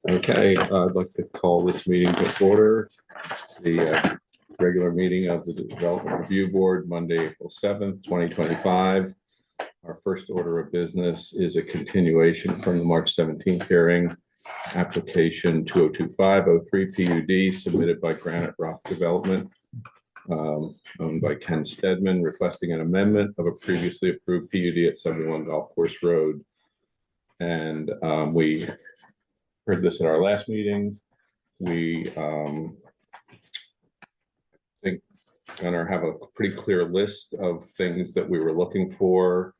Okay, I'd like to call this meeting to order. The regular meeting of the Development Review Board, Monday, April 7th, 2025. Our first order of business is a continuation from the March 17th hearing, application 2025-03 PUD submitted by Granite Rock Development, owned by Ken Stedman, requesting an amendment of a previously approved PUD at 71 Golf Course Road. And we heard this at our last meeting. We think gonna have a pretty clear list of things that we were looking for.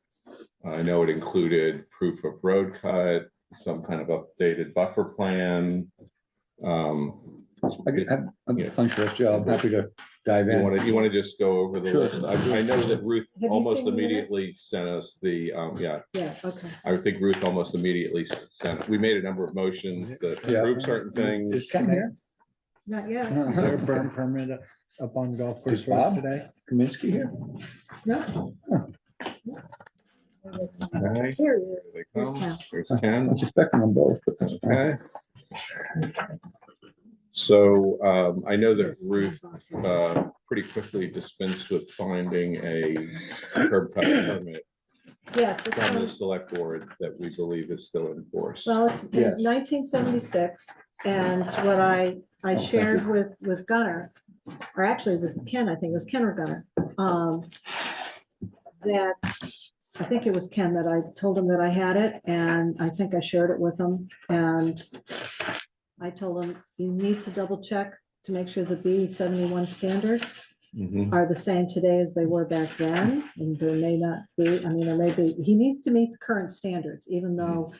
I know it included proof of road cut, some kind of updated buffer plan. I have a punch list, Joe. I'm happy to dive in. You want to just go over the Sure. list? I know that Ruth Have you almost seen the immediately sent us the, Yeah, okay. I would think Ruth almost immediately sent, we made a number of motions that Yeah. approve certain things. Is Ken here? Not yet. No. Is there a burn permit up on Golf Course Is Road Bob today? Kaminsky here? No. Okay, Here he is. here they Here's come. Ken. There's I Ken. was expecting them both, but that's fine. Okay. So I know that Ruth pretty quickly dispensed with finding a curb cut permit Yes, it's from the from, select board that we believe is still in force. well, it's Yes. in 1976, and what I thank shared with Gunnar, or actually it was Ken, I think it was Ken or Gunnar, that, I think it was Ken that I told him that I had it, and I think I shared it with him, and I told him, you need to double check to make sure the B71 standards Mhm. are the same today as they were back then, and there may not be, I mean, there may be, he needs to meet the current standards, even though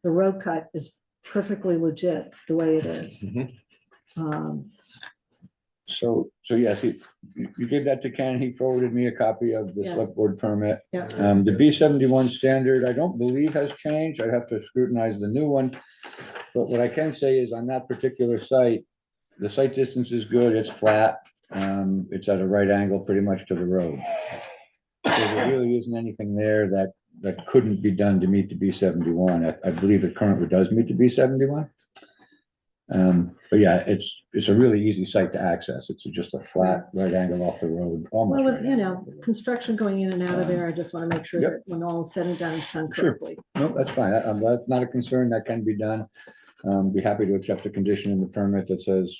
the road cut is perfectly legit the way it is. Mhm. So yes, you gave that to Ken. He forwarded me a copy of the Yes. select board permit. Yeah, The B71 standard, I don't believe has changed. I'd have to scrutinize the new one. But what I can say is on that particular site, the site distance is good. It's flat. It's at a right angle pretty much to the road. So there really isn't anything there that couldn't be done to meet the B71. I believe it currently does meet the B71. But yeah, it's a really easy site to access. It's just a flat right angle off the road. almost well, with, right you know, angle. construction going in and out of there, I just want to make sure Yep. that when all is said and done, it's done Sure. correctly. No, that's fine. That's not a concern. That can be done. Be happy to accept a condition in the permit that says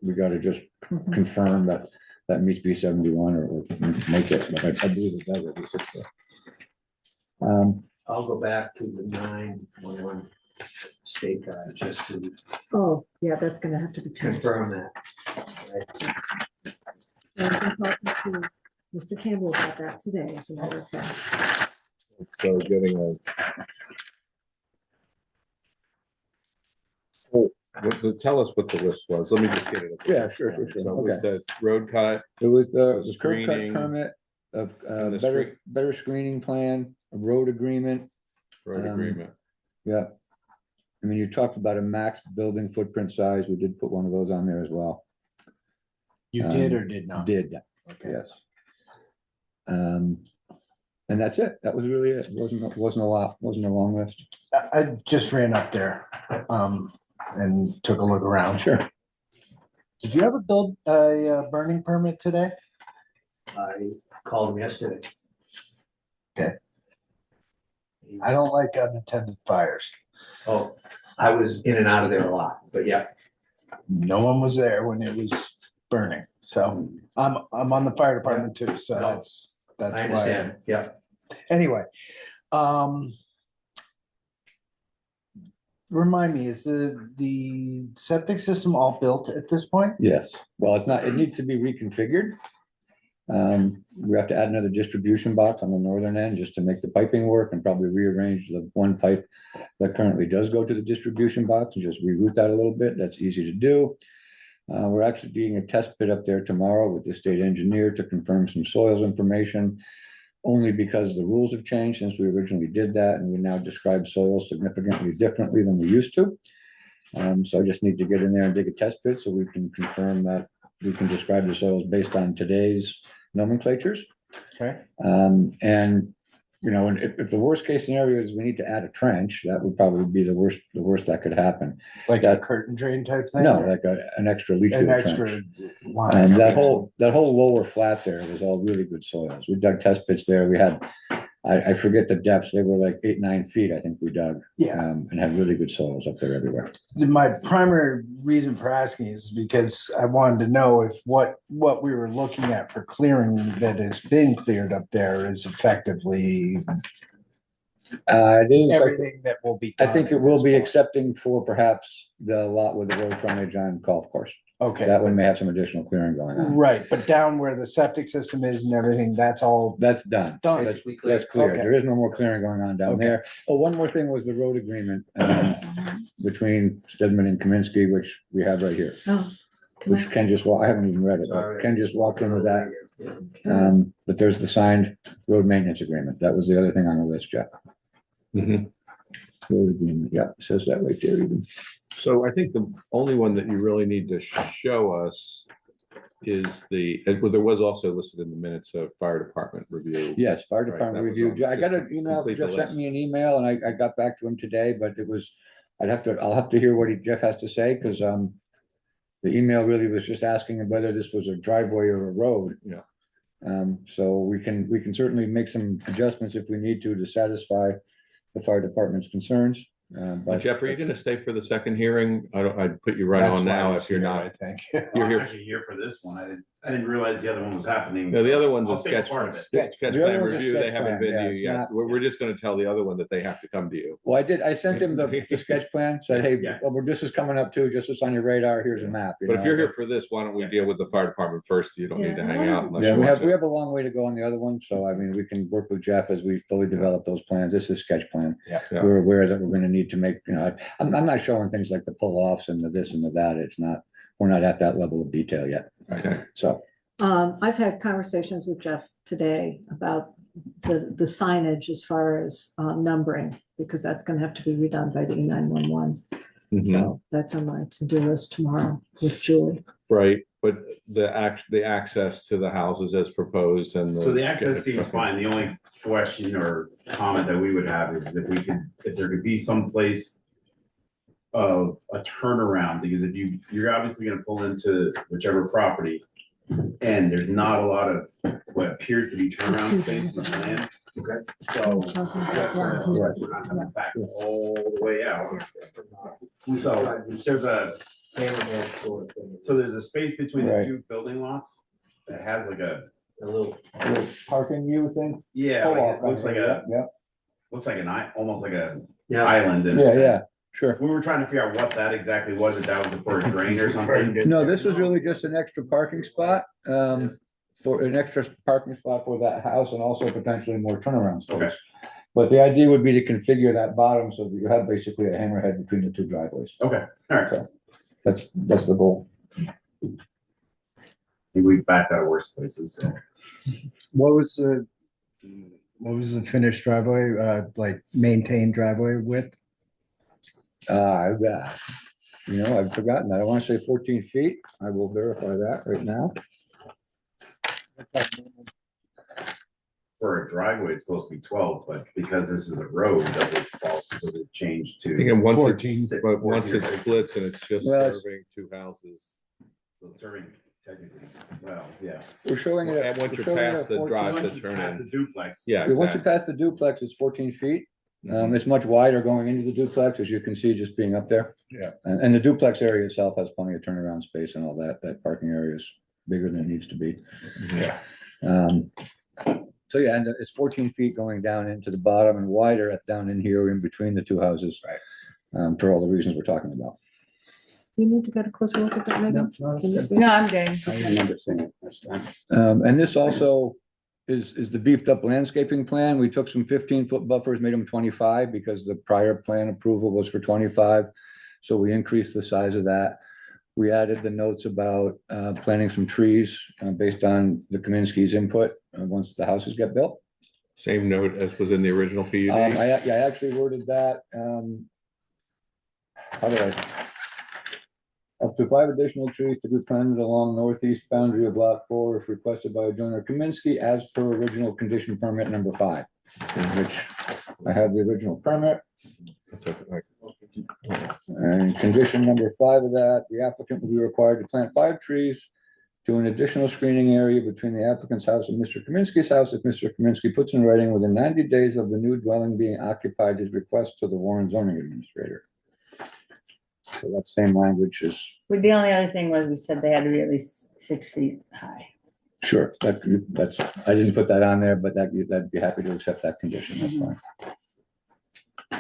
we got to just Mhm. confirm that meets B71 or make it, but I believe it does. At least it's, I'll go back to the 911 state guide just to Oh, yeah, that's gonna have to be changed. confirm that. And I've been talking to Mr. Campbell about that today, as a matter of fact. So getting a. Oh, tell us what the list was. Let me just get it. up. Yeah, sure. So it was the road cut, It was the The curb cut screening permit, of and the better screening plan, a road agreement. road Um, agreement. Yeah. I mean, you talked about a max building footprint size. We did put one of those on there as well. You did or did not? Did, Okay. yes. And that's it. That was really it. Wasn't a lot, wasn't a long list. I just ran up there, and took a look around. Sure. Did you ever build a burning permit today? I called him yesterday. Okay. I don't like unattended fires. Oh, I was in and out of there a lot, but yeah, No one was there when it was burning, so I'm on the fire department too, so No, that's I why. understand. Yeah, Anyway, remind me, is the septic system all built at this point? Yes. Well, it's not, it needs to be reconfigured. We have to add another distribution box on the northern end just to make the piping work and probably rearrange the one pipe that currently does go to the distribution box and just reroute that a little bit. That's easy to do. We're actually doing a test pit up there tomorrow with the state engineer to confirm some soils information, only because the rules have changed since we originally did that, and we now describe soils significantly differently than we used to. So I just need to get in there and dig a test pit so we can confirm that we can describe the soils based on today's nomenclatures. Okay. And you know, and if the worst case scenario is we need to add a trench, that would probably be the worst that could happen. Like a curtain drain type thing? No, like an extra leach An field extra trench. line. And that whole lower flat there was all really good soils. We dug test pits there. We had, I forget the depths. They were like 8, 9 feet, I think we dug. Yeah. And had really good soils up there everywhere. My primary reason for asking is because I wanted to know if what we were looking at for clearing that has been cleared up there is effectively It is, everything that will be I done think it at will this be point. excepting for perhaps the lot with the road frontage on golf course. Okay, That one may have some additional clearing going on. right, but down where the septic system is and everything, that's all That's done. done. That's clear. Okay. There is no more clearing going on down Okay. there. Oh, one more thing was the road agreement between Stedman and Kaminsky, which we have right here. Oh, can Which I- Ken just I haven't even read it, but Sorry. Ken just walked in with that. okay. But there's the signed road maintenance agreement. That was the other thing on the list, Jeff. Mhm. Road agreement, yeah, it says that right there even. So I think the only one that you really need to show us is well, there was also listed in the minutes of fire department review. Yes, fire Right, department that was review. on, I got just an to email, complete the Jeff sent list. me an email and I got back to him today, but it was, I'll have to hear what Jeff has to say, because the email really was just asking him whether this was a driveway or a road. Yeah. So we can certainly make some adjustments if we need to satisfy the fire department's concerns. But Jeff, are you gonna stay for the second hearing? I'd put you right That's on why now it's if you're here, I not. think. You're I'm here. actually here for this one. I didn't realize the other one was happening. No, the other one's a I'll take sketch, part of it. sketch The other plan one's a review. sketch They haven't plan, been yeah, to you it's yet. not- We're just gonna tell the other one that they have to come to you. Well, I sent him the sketch plan, said, hey, Yeah. well, this is coming up too, just as on your radar, here's a map. you But if know, you're here for this, why don't we deal with the fire department first? You don't need to Yeah. hang out unless Yeah, you we want have to. a long way to go on the other one, so I mean, we can work with Jeff as we fully develop those plans. This is sketch plan. Yeah. Yeah. We're aware that we're gonna need to make, you know, I'm not showing things like the pull-offs and the this and the that. It's not, we're not at that level of detail yet. Okay. So, I've had conversations with Jeff today about the signage as far as numbering, because that's gonna have to be redone by the E911. Mhm. So that's on my to-do list tomorrow with Julie. Right, but the access to the houses as proposed and So the access seems fine. The only question or comment that we would have is if there could be some place of a turnaround, because you're obviously gonna pull into whichever property, and there's not a lot of what appears to be turnaround space in the land. Okay. So we're not coming back all the way out. So there's a space between the Right. two building lots that has like a little, parking view thing? yeah, like it looks like Yeah, almost like a yeah, island in a yeah, sense. yeah, sure. We were trying to figure out what that exactly was, if that was for a drain or something. No, this was really just an extra parking spot, for an extra parking spot for that house and also potentially more turnaround Okay. space. But the idea would be to configure that bottom so that you have basically a hammerhead between the two driveways. Okay, all right. That's the goal. We backed out of worse places, so. What was the finished driveway, like maintained driveway width? Yeah. You know, I've forgotten that. I want to say 14 feet. I will verify that right now. For a driveway, it's supposed to be 12, but because this is a road, does it change I think to? once 14. it's, but once it 14. splits and it's just Well, it's- serving two houses. Serving technically, well, yeah. We're showing it. And once we're you're showing it past at the 14 drive Once to you turn pass the in. duplex. Yeah, Once you exactly. pass the duplex, it's 14 feet. Mhm. It's much wider going into the duplex, as you can see, just being up there. Yeah. And the duplex area itself has plenty of turnaround space and all that. That parking area is bigger than it needs to be. Yeah. So yeah, and it's 14 feet going down into the bottom and wider down in here in between the two houses. Right. For all the reasons we're talking about. You need to get a closer look at that, Megan? Can you see? No, I'm good. I remember seeing it last time. And this also is the beefed up landscaping plan. We took some 15-foot buffers, made them 25 because the prior plan approval was for 25. So we increased the size of that. We added the notes about planting some trees based on the Kaminsky's input once the houses get built. Same note as was in the original PUD. I actually worded that. How did I? Up to 5 additional trees to be planted along northeast boundary of lot 4 if requested by adjoiner Kaminsky as per original condition permit number 5. Which I have the original permit. That's okay. And condition number 5 of that, the applicant will be required to plant 5 trees to an additional screening area between the applicant's house and Mr. Kaminsky's house if Mr. Kaminsky puts in writing within 90 days of the new dwelling being occupied his request to the Warren zoning administrator. So that same language is, Well, the only other thing was we said they had to be at least 6 feet high. sure, that's, I didn't put that on there, but that'd be happy to accept that condition, that's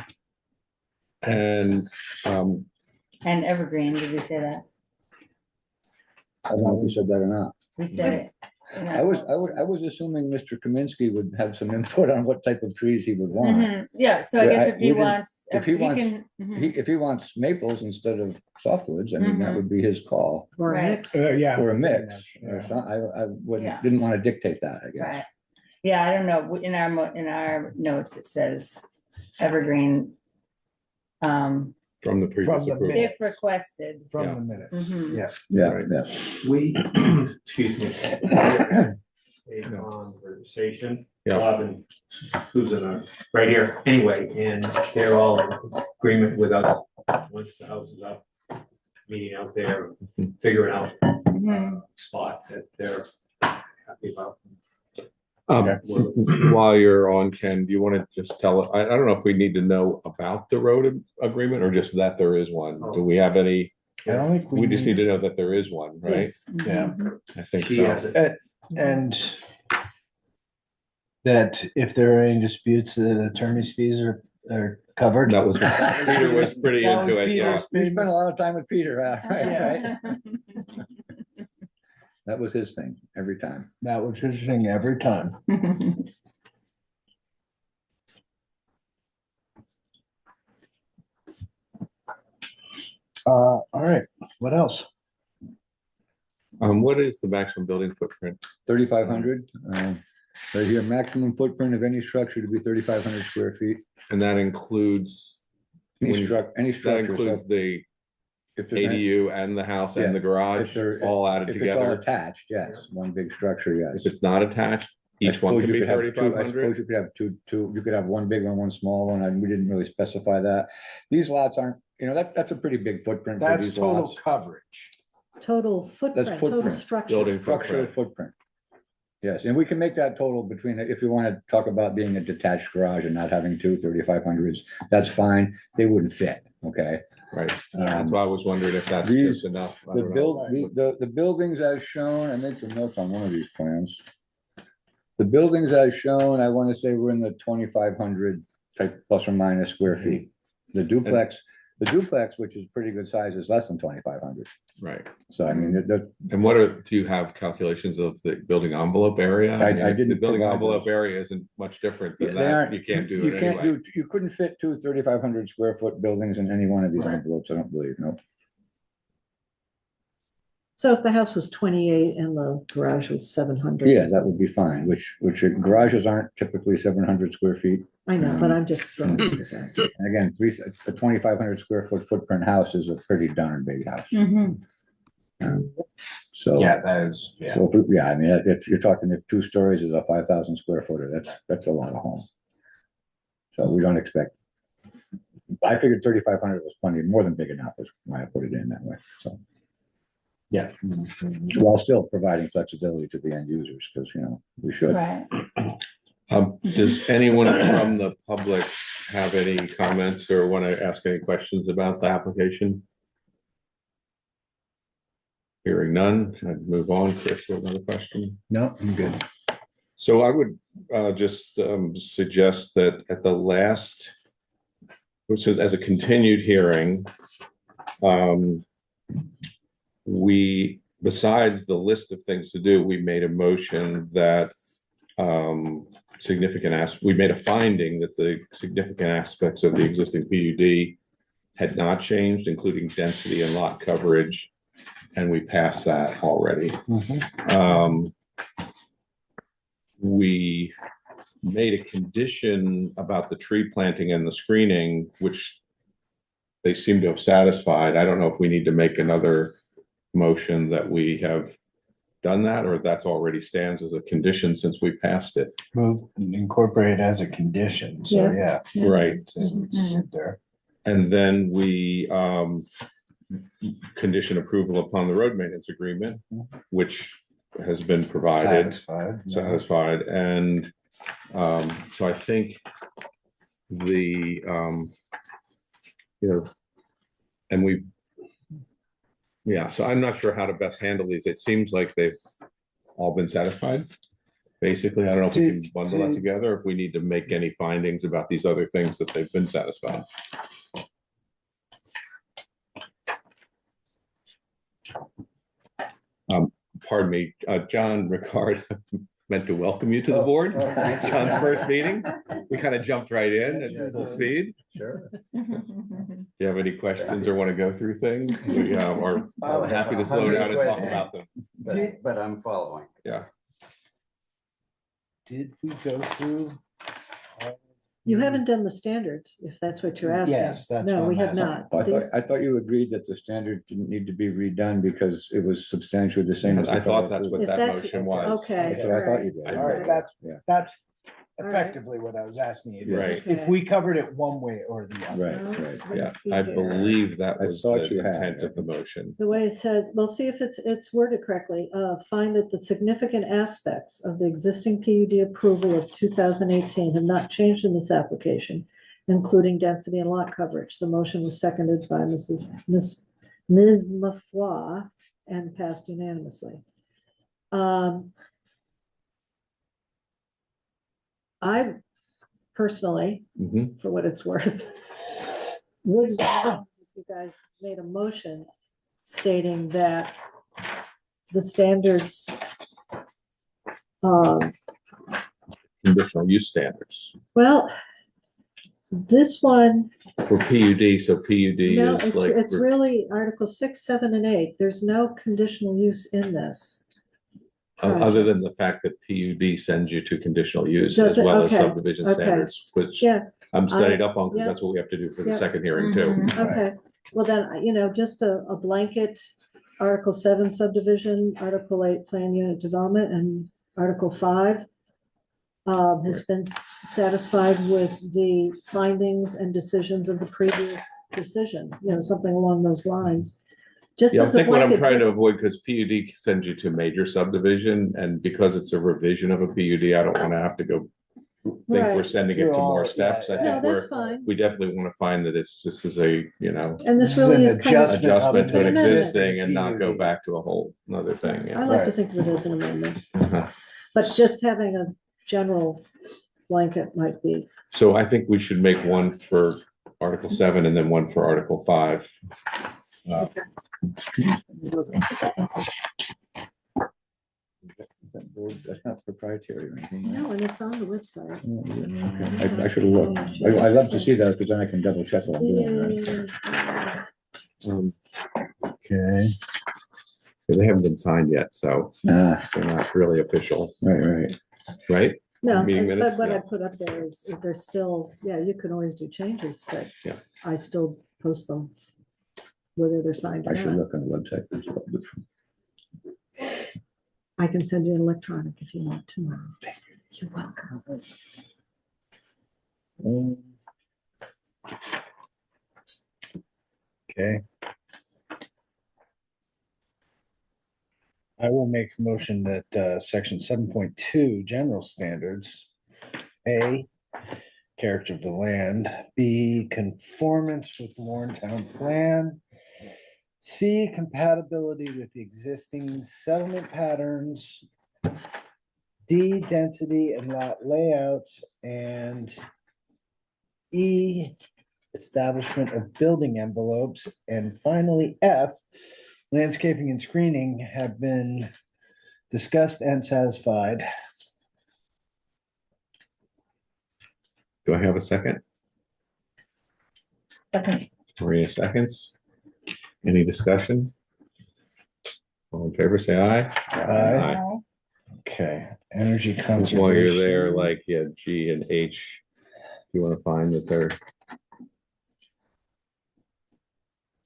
fine. And, And evergreen, did we say that? I don't know if you said that or not. We said it. I was assuming Mr. Kaminsky would have some input on what type of trees he would want. Mhm. Yeah, so I Yeah, guess I- if we he didn't- wants, if he he wants- can, mhm. If he wants maples instead of softwoods, I mean, that Mhm. would be his call, Or a Right. mix. Yeah. or a mix, or Yeah. some, I wouldn't, Yeah. didn't want to dictate that, I guess. Right. Yeah, I don't know, in our notes, it says evergreen. from the previous the approval. If requested. From the minutes, Mhm. yeah. Yeah, Right. yeah. We, excuse me. A conversation. Yeah. Bob and Susan are right here anyway, and they're all in agreement with us. Once the house is up, meeting out there, figuring out Mhm. spot that they're happy about. While you're on, Ken, do you want to just tell, I don't know if we need to know about the road agreement or just that there is one. Do we have any, I don't think we just need to know that there is one, right? Yes. Yeah. I think She so. has it. And that if there are any disputes, the attorney's fees are covered. That was, Peter was pretty That was into it, yeah. Peter's We spent a famous- lot of time with Peter, right? Yeah. That was his thing, every time. That was his thing every time. All right, what else? What is the maximum building footprint? 3,500, right here, maximum footprint of any structure to be 3,500 square feet. And that includes, when Any you- any that structure. includes so the if there's any- ADU and the house and the If garage, there- all added If it's all together. attached, yes, one big structure, yes. If it's not attached, I each one suppose could you be have two- 3,500. I suppose you could have two, you could have one big one, one small one, and we didn't really specify that. These lots aren't, that's a pretty big footprint for That's these total lots. coverage. Total footprint, total footprint. structure. Building Structural footprint. Yes, and we can make that total between, if you want to talk about being a detached garage and not having two 3,500s, that's fine. They wouldn't fit, okay? Right, that's why I was wondering if that's These- just enough. I The don't know. build, the buildings as shown, I made some notes on one of these plans. The buildings as shown, I want to say we're in the 2,500 type plus or minus square feet. The duplex, which is pretty good size, is less than 2,500. Right, So I mean, and do you have calculations of the building envelope area? I mean, if The didn't building provide envelope those. area isn't much different than they that, aren't, you can't do you it can't anyway. you couldn't fit two 3,500 square foot buildings in any one of these Right. envelopes, I don't believe, no. So if the house was 28 and the garage was 700. Yeah, that would be fine, which garages aren't typically 700 square feet. I know, but I'm just throwing this out. And again, a 2,500 square foot footprint house is a pretty darn big house. Mhm. So. Yeah, that is, yeah. So, I mean, if you're talking, if 2 stories is a 5,000 square footer, that's a lot of home. So we don't expect, I figured 3,500 was plenty, more than big enough, is why I put it in that way, so. Yeah. While still providing flexibility to the end users, because, we should. Right. Does anyone from the public have any comments or want to ask any questions about the application? Hearing none, I'd move on. Chris, you have another question? No, I'm good. So I would just suggest that at the last, which is as a continued hearing, we, besides the list of things to do, we made a motion that we made a finding that the significant aspects of the existing PUD had not changed, including density and lot coverage, and we passed that already. We made a condition about the tree planting and the screening, which they seem to have satisfied. I don't know if we need to make another motion that we have done that, or if that's already stands as a condition since we passed it. Move, incorporate as a condition, so Yeah. yeah. Right. It's there. And then we condition approval upon the road maintenance agreement, which has been provided, satisfied, and so I think the and we, yeah, so I'm not sure how to best handle these. It seems like they've all been satisfied. Basically, I don't know if we can bundle that together, if we need to make any findings about these other things that they've been satisfied. Pardon me, John Ricard meant to welcome you to the board. John's first meeting. We kind of jumped right in at full speed. Sure. Do you have any questions or want to go through things? Or I'm happy to slow down and talk about them. But I'm following. Yeah. Did we go through? You haven't done the standards, if that's what you're asking. Yes, that's No, what we I'm have asking. not. These- I thought you agreed that the standard didn't need to be redone because it was substantially the same. as the I thought federal that's what If that that's- motion was. okay. That's what I thought you did. All right, that's Yeah, All right. effectively what I was asking you. Right. If we covered it one way or the other. right, Well, right. let me Yeah, see I here. believe that I was thought the you had, intent yeah. of the motion. The way it says, well, see if it's worded correctly, find that the significant aspects of the existing PUD approval of 2018 have not changed in this application, including density and lot coverage. The motion was seconded by Ms. Maffoy and passed unanimously. I personally, Mhm. for what it's worth, would recommend if you guys made a motion stating that the standards Conditional use standards well, this one, for PUD, so PUD no, is like. it's really Article 6, 7, and 8. There's no conditional use in this. Other than the fact that PUD sends you to conditional use Does as it? well as Okay, subdivision okay. standards, which Yeah, I'm studied up on because yeah. that's what we have to do for the Yeah. second hearing too. Mhm. okay. Well, then, just a blanket Article 7 subdivision, Article 8 plan unit development, and Article 5 has been satisfied with the findings and decisions of the previous decision, something along those lines. Just Yeah, I as a think what I'm blanket, trying to avoid, because PUD sends you to major subdivision, and because it's a revision of a PUD, I don't want to have to go think we're Right. sending it Through to all- more steps. I yeah, No, think that's we're, fine. we definitely want to find that it's just as a, And this This is really an is kind of, adjustment to an amendment. existing and not go PUD. back to a whole another thing. I Yeah. like to Right. think of it as an amendment, Uh-huh. but just having a general blanket might be. So I think we should make one for Article 7 and then one for Article 5. That's not proprietary or anything. right? No, and it's on the website. Okay. I should have looked. I'd love to see that because then I can double check what I'm doing. Right? Okay. They haven't been signed yet, so Ah, they're not really official, right. right? No, Meeting but minutes, what I yeah. put up there is, if there's still, you can always do changes, but Yeah. I still post them, whether they're signed or I should not. look on the website. I can send you an electronic if you want tomorrow. You're welcome. Okay. I will make a motion that section 7.2 general standards. A, character of the land. B, conformance with Warren Town Plan. C, compatibility with the existing settlement patterns. D, density and lot layout. And E, establishment of building envelopes. And finally, F, landscaping and screening have been discussed and satisfied. Do I have a second? Okay. Maria seconds. Any discussion? All in favor, say aye. Aye. Okay, energy Just conservation. while you're there, like, yeah, G and H, you want to find that they're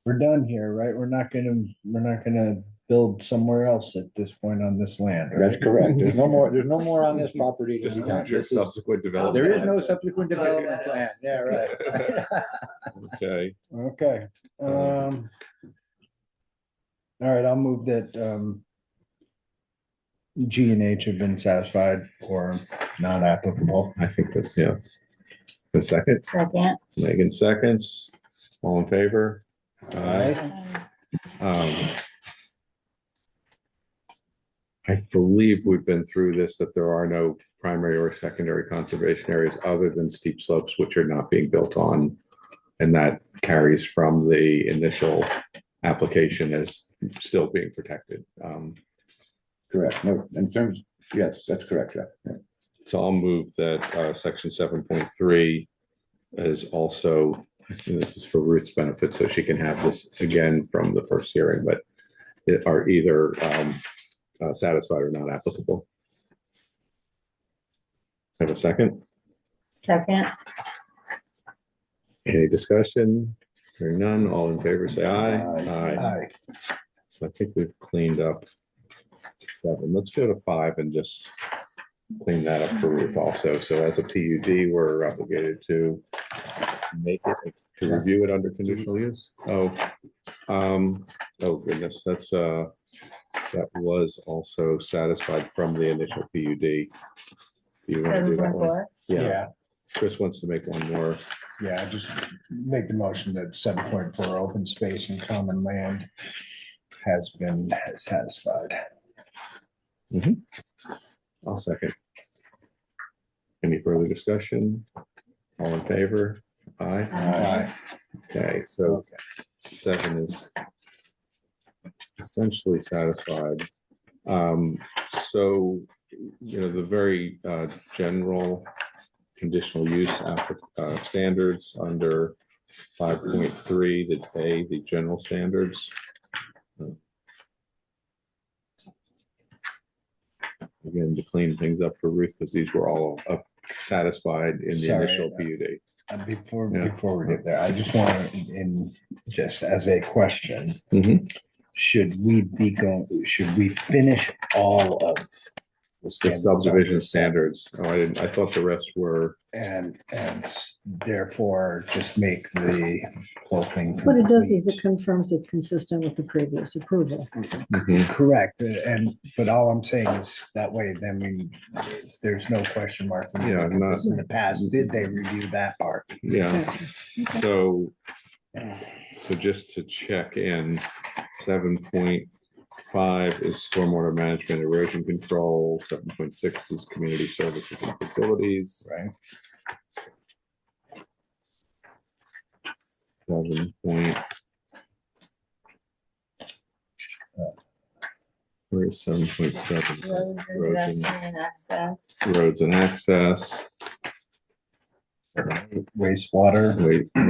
we're done here, right? We're not gonna build somewhere else at this point on this land, That's right? correct. There's no more on this property. to be Just done. not your This is- subsequent There development. is no subsequent development plan. Yeah, right. Okay, Okay, all right, I'll move that, G and H have been satisfied or not applicable. I think that's, yeah. A second, Second. Megan seconds, all in favor? Aye. Um, I believe we've been through this, that there are no primary or secondary conservation areas other than steep slopes which are not being built on. And that carries from the initial application as still being protected. Correct. No, in terms, yes, that's correct, Jeff. Yeah. So I'll move that section 7.3 is also, this is for Ruth's benefit, so she can have this again from the first hearing, but it are either satisfied or not applicable. Have a second? Second. Any discussion? Hearing none, all in favor, say aye. Aye. So I think we've cleaned up 7. Let's go to 5 and just clean that up for Ruth also. So as a PUD, we're obligated to make it, to review it under conditional use. Oh goodness, that's, that was also satisfied from the initial PUD. Do you want to do that one? 7.4. Yeah, Chris wants to make one more. Yeah, just make the motion that 7.4 open space and common land has been satisfied. I'll second. Any further discussion? All in favor? Aye. Aye. Okay, so 7 is essentially satisfied. So, you know, the very general conditional use standards under 5.3, the general standards. Again, to clean things up for Ruth, because these were all satisfied in the Sorry. initial PUD. Before Yeah. we get there, I just want to, just as a question, Mhm. should we finish all of The standards subdivision under seven? standards. Oh, I thought the rest were, And therefore just make the whole thing. What it does is it complete. confirms it's consistent with the previous approval. Correct, but all I'm saying is that way, then there's no question mark. when we Yeah, look at not- this In the past, did they review that part? yeah. So just to check in, 7.5 is stormwater management, erosion control, 7.6 is community services and facilities. Right. 7 point. Where is 7.7? Roads, Roads investment and access. and roads and access, Wastewater.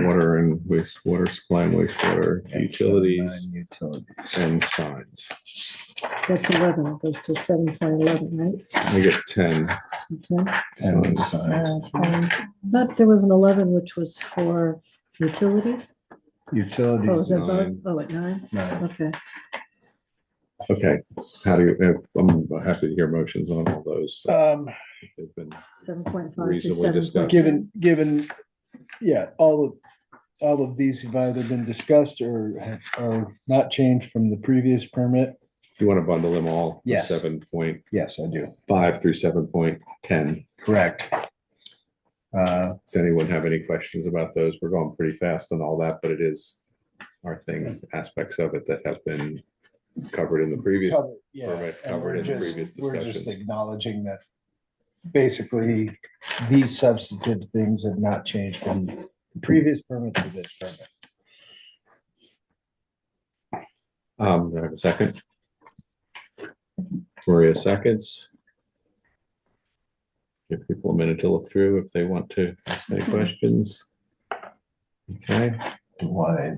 water and wastewater supply and wastewater and utilities 7.9 Utilities. and signs. That's 11, it goes to 7.11, right? I get 10. Okay. And signs. signs. But there was an 11, which was for utilities. Oh, Utilities. is that both? nine. Oh, at 9? No. Okay. Okay, how do you, I'm happy to hear motions on all those. They've been 7.5 to Reasonably discussed. 7.7. Given, yeah, all of these have either been discussed or are not changed from the previous permit. You want to bundle them all? Yes. 7.5 Yes, I do. through 7.10. Correct. Does anyone have any questions about those? We're going pretty fast on all that, but it is our things, aspects of it that have been covered in the previous. Yeah, permit and covered we're in the just- previous We're just discussions. acknowledging that basically these substantive things have not changed from the previous permit to this permit. Do I have a second? Maria seconds. Give people a minute to look through if they want to ask any questions. Okay, Want to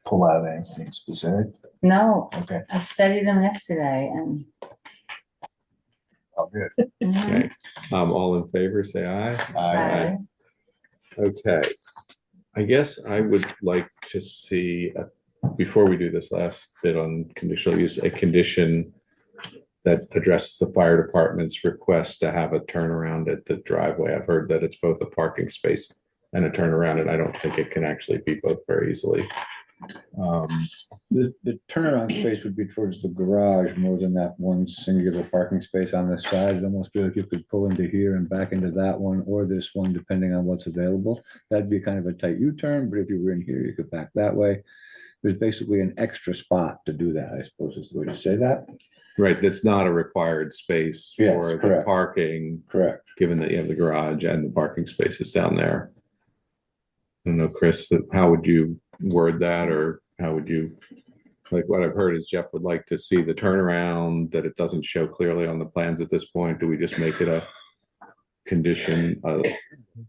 pull out anything specific? No, Okay, I studied them yesterday and. all good. Mhm. okay. All in favor, say aye. Aye. Okay. I guess I would like to see before we do this last bit on conditional use, a condition that addresses the fire department's request to have a turnaround at the driveway. I've heard that it's both a parking space and a turnaround, and I don't think it can actually be both very easily. The turnaround space would be towards the garage more than that one singular parking space on the side. It'd almost feel like you could pull into here and back into that one or this one, depending on what's available. That'd be kind of a tight U-turn, but if you were in here, you could back that way. There's basically an extra spot to do that, I suppose is the way to say that. Right, that's not a required space Yes, for the correct. parking, Correct. given that you have the garage and the parking spaces down there. I don't know, Chris, how would you word that, or how would you, like what I've heard is Jeff would like to see the turnaround, that it doesn't show clearly on the plans at this point. Do we just make it a condition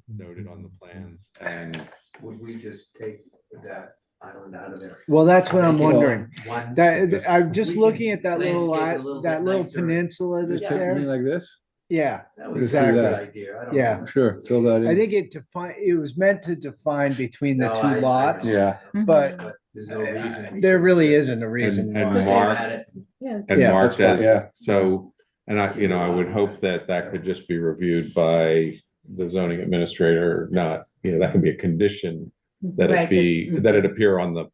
noted on the plans? And Would we just take that island out of there? Well, that's what I'm Make it wondering. one- That, I'm just We can looking at that little, landscape it a little that bit little nicer. peninsula that's Yeah. Something there. like this? Yeah, That was a Exactly. good idea. I don't Yeah. know. Sure, fill that I in. think it was meant to define between the No, two I lots, know. Yeah, but But there's no reason. there really isn't a reason And why. Mark- Had it. Yeah, and Yeah, marked that's as, fine, yeah. so, and I would hope that that could just be reviewed by the zoning administrator, not, that can be a condition that it Right, be, that it appear on the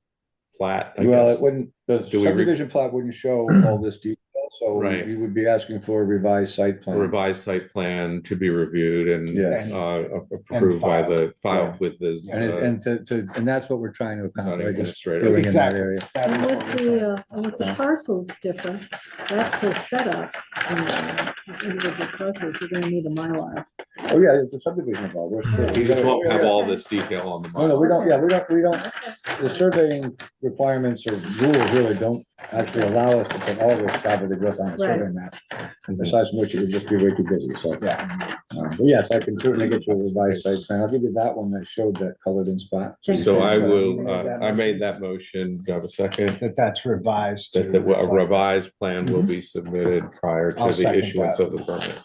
plat, I well, guess. it wouldn't, the Do we re- subdivision plot wouldn't show all this detail, so Right. you would be asking for a revised site A plan. revised site plan to be reviewed and Yeah. approved by the, filed Right. with the And that's what we're trying to zoning accomplish, just administrator. filling in that Exactly. area. That and is with what we're trying. with the parcels different, that whole setup, these individual parcels, you're gonna need a Mylar. Oh, yeah, it's a subdivision involved. You just won't have all this detail on the. No, we don't, we don't, the surveying requirements or rules really don't actually allow us to put all this gobbledygook on a survey map. Besides from which it would just be way too busy, so. Yeah. But yes, I can certainly get you a revised site plan. I'll give you that one that showed that colored in spot. So I will, made that I made motion. that motion. Do I have a second? That's revised. to That a reflect that. revised plan will be submitted prior I'll to the second issuance that. of the permit.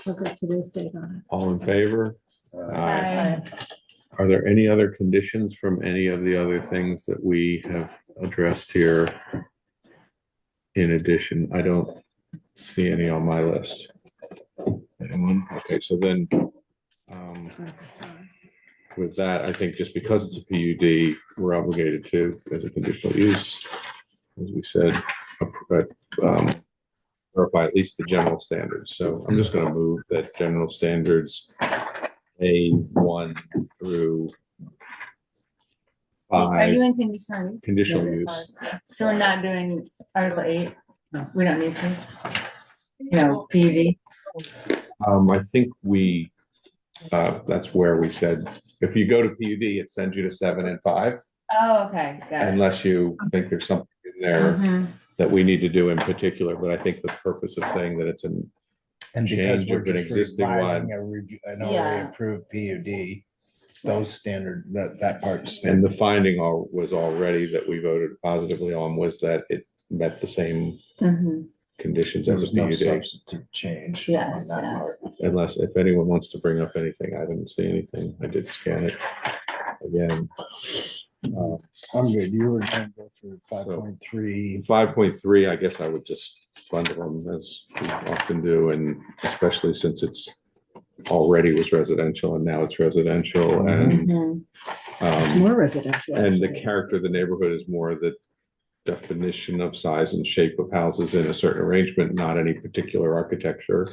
Look at today's date on All in favor? Aye. Hi. Are there any other conditions from any of the other things that we have addressed here? In addition, I don't see any on my list. Anyone? Okay, so then, it. with that, I think just because it's a PUD, we're obligated to, as a conditional use, as we said, verify at least the general standards. So I'm just gonna move that general standards A1 through Are you in 5, conditional use? conditional use. So we're not doing Article 8? We don't need to? No, PUD? I think that's where we said, if you go to PUD, it sends you to 7 and 5, Oh, okay, got it. unless you think there's something in there Mhm. that we need to do in particular, but I think the purpose of saying that it's an, And because change we're of an just existing revising one. an already Yeah. approved PUD, those standard, that part's. and the finding was already that we voted positively on was that it met the same Mhm. conditions There as a was no PUD. substantive change on Yes, that yes. part. Unless, if anyone wants to bring up anything, I didn't see anything. I did scan it again. I'm good. You were going to go for 5.3. 5.3, I guess I would just bundle them as we often do, and especially since it's already was residential and now it's residential and Mhm. It's more residential. and the actually. character of the neighborhood is more the definition of size and shape of houses in a certain arrangement, not any particular architecture.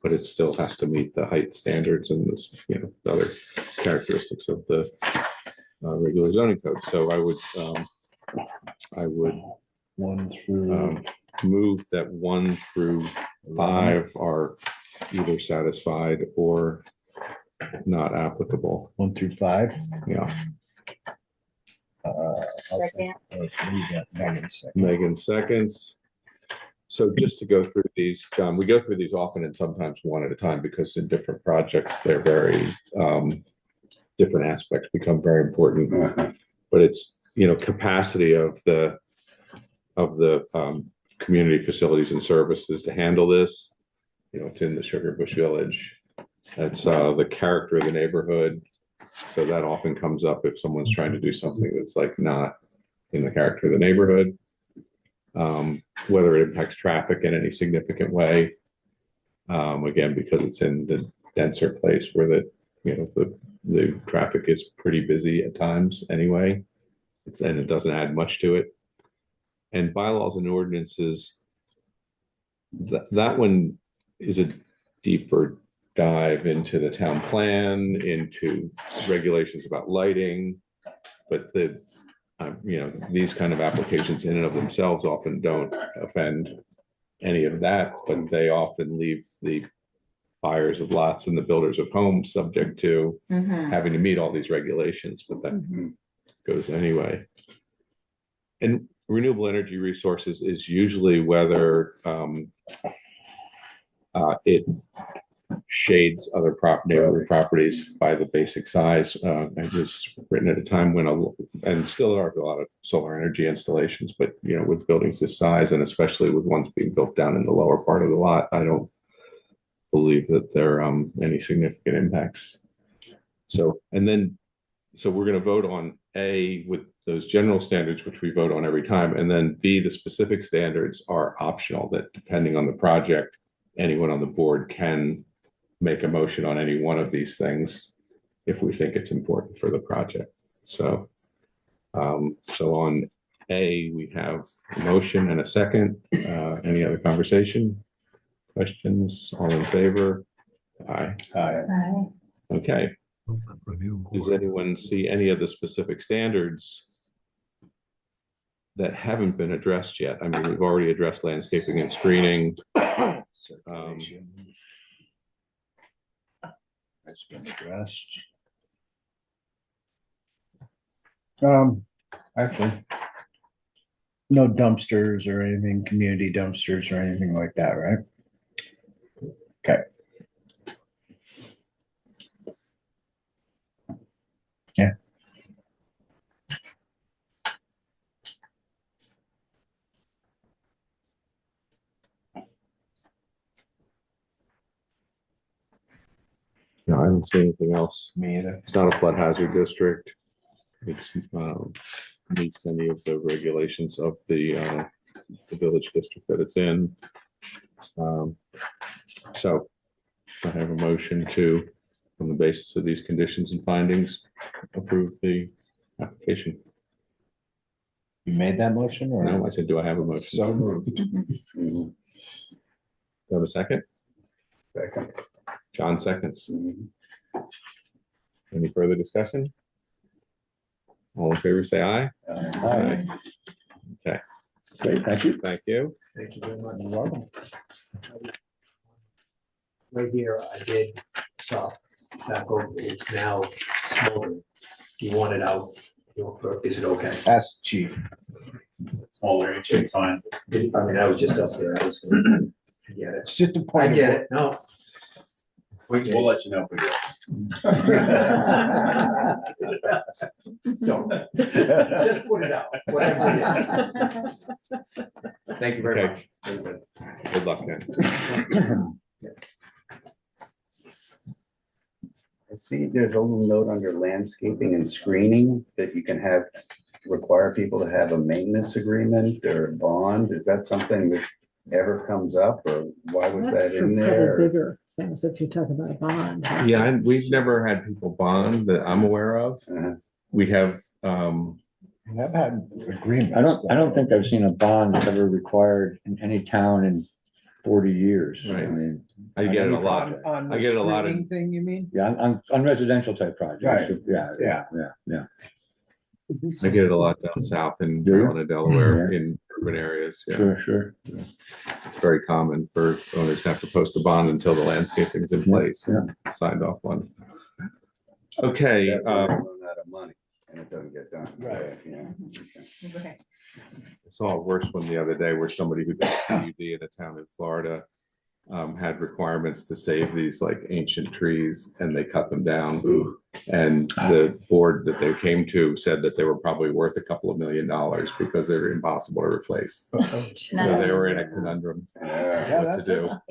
But it still has to meet the height standards and this, the other characteristics of the regular zoning code. So I would 1 through. move that 1 through 5 are either satisfied or not applicable. 1 through 5. Yeah, Second. You got Megan second. Megan seconds. So just to go through these, John, we go through these often and sometimes one at a time because in different projects, they're very, different aspects become very important. But it's, capacity of the community facilities and services to handle this. It's in the Sugar Bush Village. It's the character of the neighborhood. So that often comes up if someone's trying to do something that's like not in the character of the neighborhood. Whether it impacts traffic in any significant way. Again, because it's in the denser place where the traffic is pretty busy at times anyway. And it doesn't add much to it. And bylaws and ordinances, that one is a deeper dive into the town plan, into regulations about lighting. But these kind of applications in and of themselves often don't offend any of that, but they often leave the buyers of lots and the builders of homes subject to having to meet all these regulations, but that goes anyway. And renewable energy resources is usually whether it shades other neighborhood properties by the basic size. It was written at a time when and still are a lot of solar energy installations, but with buildings this size, and especially with ones being built down in the lower part of the lot, I don't believe that there are any significant impacts. So we're going to vote on A with those general standards, which we vote on every time, and then B, the specific standards are optional, that depending on the project, anyone on the board can make a motion on any one of these things if we think it's important for the project. So on A, we have a motion and a second. Any other conversation? Questions? All in favor? Aye. Aye. Okay. Does anyone see any of the specific standards that haven't been addressed yet? I mean, we've already addressed landscaping and screening. That's been addressed. Actually, no dumpsters or anything, community dumpsters or anything like that, right? Okay. Yeah. No, I haven't seen anything else. Me either. It's not a flood hazard district. It's meets any of the regulations of the village district that it's in. So I have a motion to, on the basis of these conditions and findings, approve the application. You made that motion or? No, I said, do I have a motion? So moved. Do I have a second? Second. John seconds. Any further discussion? All in favor, say aye. Aye. Okay, Great, thank you. thank you. Thank you very much. You're welcome. Right here, I did stop back over, it's now smoldering. You want it out, is it okay? Ask the chief. All right, check, fine. I mean, I was just up there, I was gonna get it. It's just a I point. get it, no. We'll let you know if we do. Don't. Just put it out, whatever it is. Thank you very Okay. much. Very good. Good luck then. I see there's a little note under landscaping and screening that you can require people to have a maintenance agreement or a bond. Is that something that ever comes up, or why was That's that for in probably there? bigger things, if you talk about a bond. Yeah, and we've never had people bond that I'm aware of. We have, I've had agreements. I don't think I've seen a bond ever required in any town in 40 years. Right. I mean, I get it a lot. On I the get a lot of- screening thing, you mean? yeah, on residential type projects. Right. Yeah. I get it a lot down south in Do you? Maryland and Delaware in urban areas. Yeah, Sure. it's very common for owners to have to post a bond until the landscaping is in place, and signed off on. Okay, That's why they run out of money and it doesn't get done. Right. Yeah. Okay. I saw a worse one the other day where somebody who got a PUD in a town in Florida had requirements to save these like ancient trees, and they cut them down. And the board that they came to said that they were probably worth a couple of $1 million because they're impossible to replace. So they were in a conundrum Yeah. what to do. Well,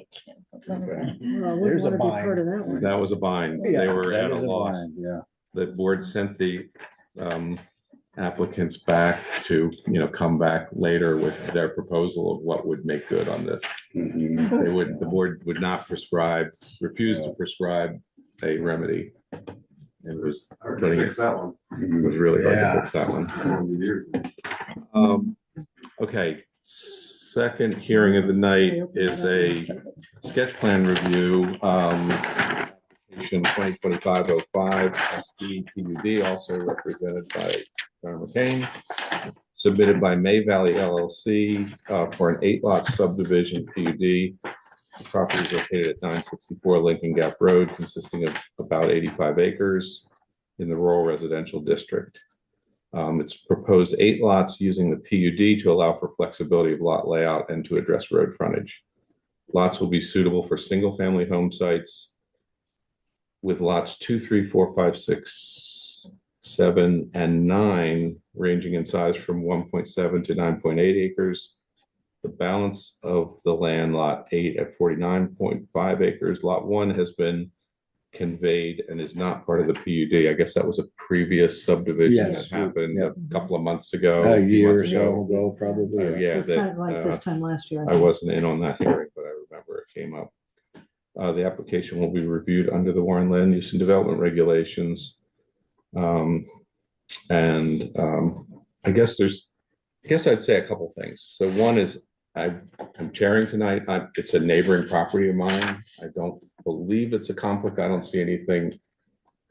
I wouldn't There's a want to be bind. part of that one. That was a bind. They Yeah, were that at a is loss. bind, Yeah. The board sent the applicants back to, come back later with their proposal of what would make good on this. Mhm. The board would not refuse to prescribe a remedy. It was putting it, that one. it was really hard to Yeah. fix that one. Okay, second hearing of the night is a sketch plan review. Application 2025-05, SD PUD, also represented by John McCain, submitted by May Valley LLC for an 8-lot subdivision PUD. The property is located at 964 Lincoln Gap Road, consisting of about 85 acres in the rural residential district. It's proposed 8 lots using the PUD to allow for flexibility of lot layout and to address road frontage. Lots will be suitable for single-family home sites with lots 2, 3, 4, 5, 6, 7, and 9 ranging in size from 1.7 to 9.8 acres. The balance of the land, lot 8 at 49.5 acres. Lot 1 has been conveyed and is not part of the PUD. I guess that was a previous subdivision that Yes. happened Yep. a couple of months ago. A few year or months so ago, probably. Oh, yeah, It's kind of like this time last year. I wasn't in on that hearing, but I remember it came up. The application will be reviewed under the Warren Land Use and Development Regulations. I guess I'd say a couple things. So one is I'm chairing tonight. It's a neighboring property of mine. I don't believe it's a conflict. I don't see anything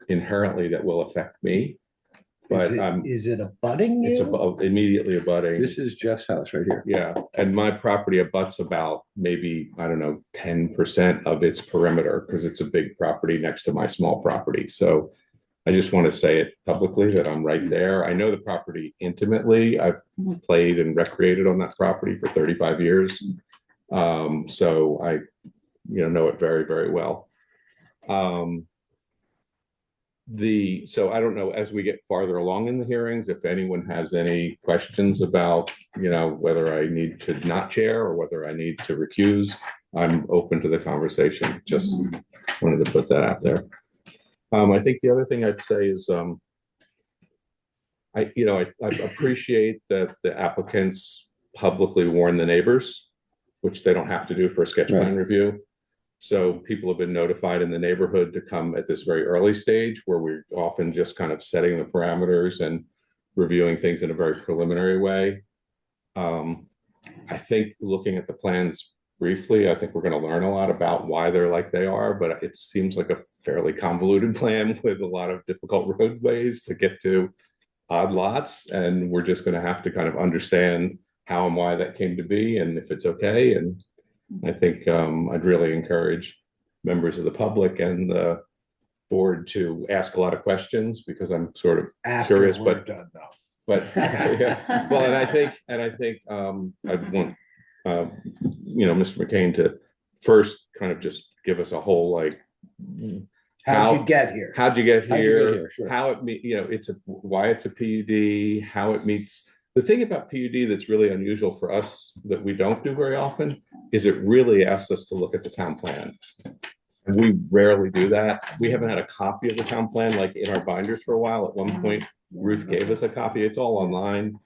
inherently that will affect me. But Is it abutting it's you? immediately abutting. This is Jeff's house right here. Yeah, and my property abuts about maybe, I don't know, 10% of its perimeter because it's a big property next to my small property. So I just want to say it publicly that I'm right there. I know the property intimately. I've played and recreated on that property for 35 years. So I, know it very, very well. So I don't know, as we get farther along in the hearings, if anyone has any questions about, whether I need to not chair or whether I need to recuse, I'm open to the conversation. Just wanted to put that out there. I think the other thing I'd say is, I appreciate that the applicants publicly warn the neighbors, which they don't have to do for a sketch plan review. So people have been notified in the neighborhood to come at this very early stage where we're often just kind of setting the parameters and reviewing things in a very preliminary way. I think looking at the plans briefly, I think we're going to learn a lot about why they're like they are, but it seems like a fairly convoluted plan with a lot of difficult roadways to get to odd lots. And we're just going to have to kind of understand how and why that came to be and if it's okay. And I think I'd really encourage members of the public and the board to ask a lot of questions because I'm sort of After curious, we're but done, though. yeah. Well, and I think I'd want Mr. McCain to first kind of just give us a whole How'd you get here? how'd you get How'd you get here, here? Sure. how it why it's a PUD, how it meets. The thing about PUD that's really unusual for us that we don't do very often is it really asks us to look at the town plan. And we rarely do that. We haven't had a copy of the town plan like in our binders for a while. At one point, Ruth gave us a copy. It's all online,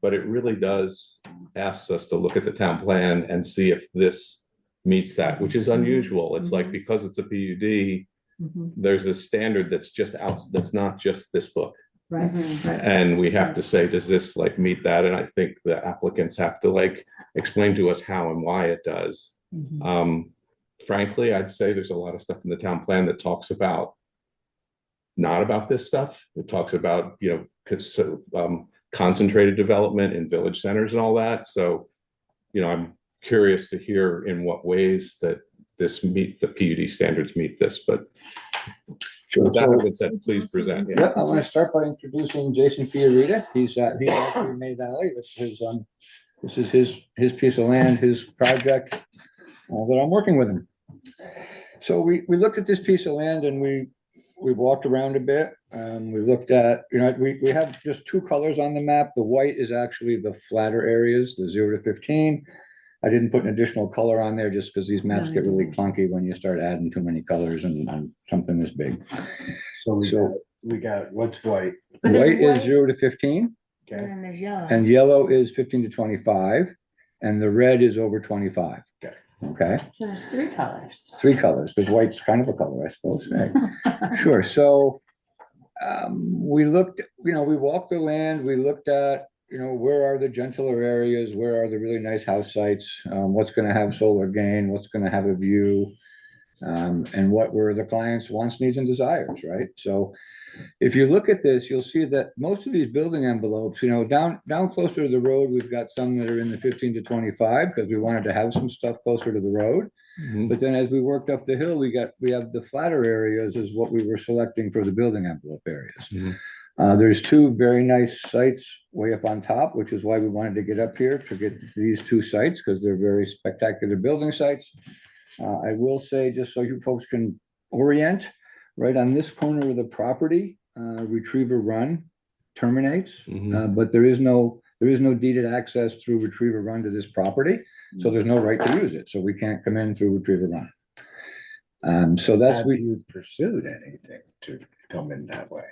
but it really does ask us to look at the town plan and see if this meets that, which is unusual. It's like because it's a PUD, there's a standard that's just out, that's not just this book. Right. And we have to say, does this meet that? And I think the applicants have to explain to us how and why it does. Frankly, I'd say there's a lot of stuff in the town plan that talks about not about this stuff. It talks about, concentrated development in village centers and all that. So, I'm curious to hear in what ways that the PUD standards meet this, but with that having said, please present. Yeah, I want to start by introducing Jason Fiorita. He's actually in May Valley. This is his piece of land, his project that I'm working with him. So we looked at this piece of land and we walked around a bit. We looked at, we have just 2 colors on the map. The white is actually the flatter areas, the 0 to 15. I didn't put an additional color on there just because these maps get really clunky when you start adding too many colors and something this big. So we got what's white? But the White is white- 0 to 15. And then there's yellow. and yellow is 15 to 25, and the red is over 25. Okay. Okay, So there's three colors. three colors, because white's kind of a color, I suppose. Right? Sure, so we looked, we walked the land, we looked at, where are the gentler areas, where are the really nice house sites, what's gonna have solar gain, what's gonna have a view, and what were the client's wants, needs, and desires, right? So if you look at this, you'll see that most of these building envelopes, down closer to the road, we've got some that are in the 15 to 25, because we wanted to have some stuff closer to the road. But then as we worked up the hill, we have the flatter areas is what we were selecting for the building envelope areas. Mhm. There's two very nice sites way up on top, which is why we wanted to get up here to get these two sites, because they're very spectacular building sites. I will say, just so you folks can orient, right on this corner of the property, Retriever Run terminates, Mhm. but there is no deeded access through Retriever Run to this property, so there's no right to use it, so we can't come in through Retriever Run. So that's, Have you pursued anything to come in that way?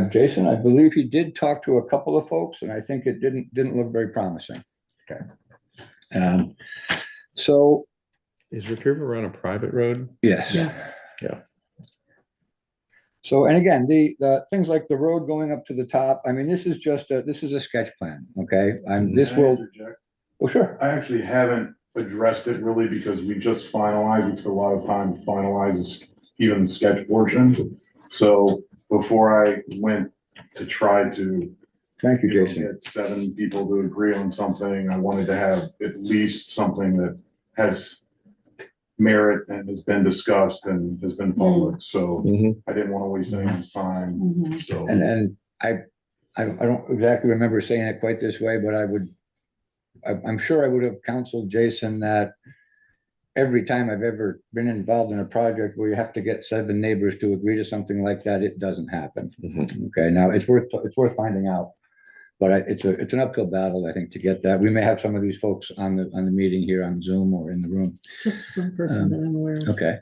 Jason, I believe he did talk to a couple of folks, and I think it didn't look very promising. Okay. So, Is Retriever Run a private road? yes. Yes. So, and again, the things like the road going up to the top, I mean, this is a sketch plan, okay? And this Can I will, interject? oh, sure. I actually haven't addressed it really because we just finalized, we took a lot of time to finalize even the sketch portion. So before I went to try to Thank you, Jason. get 7 people to agree on something, I wanted to have at least something that has merit and has been discussed and has been public. So Mhm. I didn't want to waste anyone's time, Mhm. so. And I don't exactly remember saying it quite this way, but I'm sure I would have counseled Jason that every time I've ever been involved in a project where you have to get 7 neighbors to agree to something like that, it doesn't happen. Mhm. Okay, now it's worth finding out. But it's an uphill battle, I think, to get that. We may have some of these folks on the meeting here on Zoom or in the room. Just one person that I'm aware of. Okay.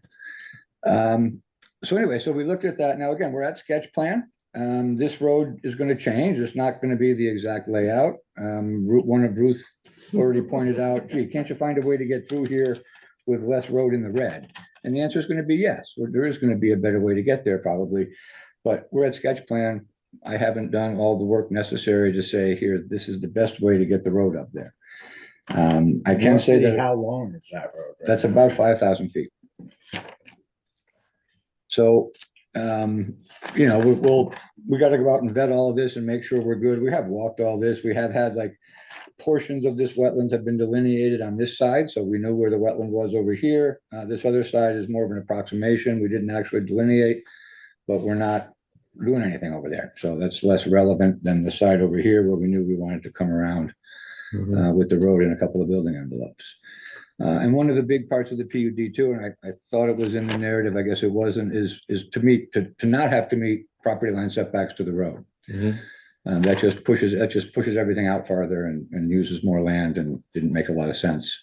So anyway, so we looked at that. Now, again, we're at sketch plan. This road is going to change. It's not going to be the exact layout. One of Ruth already pointed out, gee, can't you find a way to get through here with less road in the red? And the answer is going to be yes. There is going to be a better way to get there probably. But we're at sketch plan. I haven't done all the work necessary to say, here, this is the best way to get the road up there. I can say Roughly that how long is that road? right that's now? about 5,000 feet. So, we got to go out and vet all of this and make sure we're good. We have walked all this. We have had like portions of this wetlands have been delineated on this side, so we know where the wetland was over here. This other side is more of an approximation. We didn't actually delineate, but we're not doing anything over there. So that's less relevant than the side over here where we knew we wanted to come around with the road and a couple of building envelopes. And one of the big parts of the PUD too, and I thought it was in the narrative, I guess it wasn't, is to not have to meet property line setbacks to the road. Mhm. That just pushes everything out farther and uses more land and didn't make a lot of sense.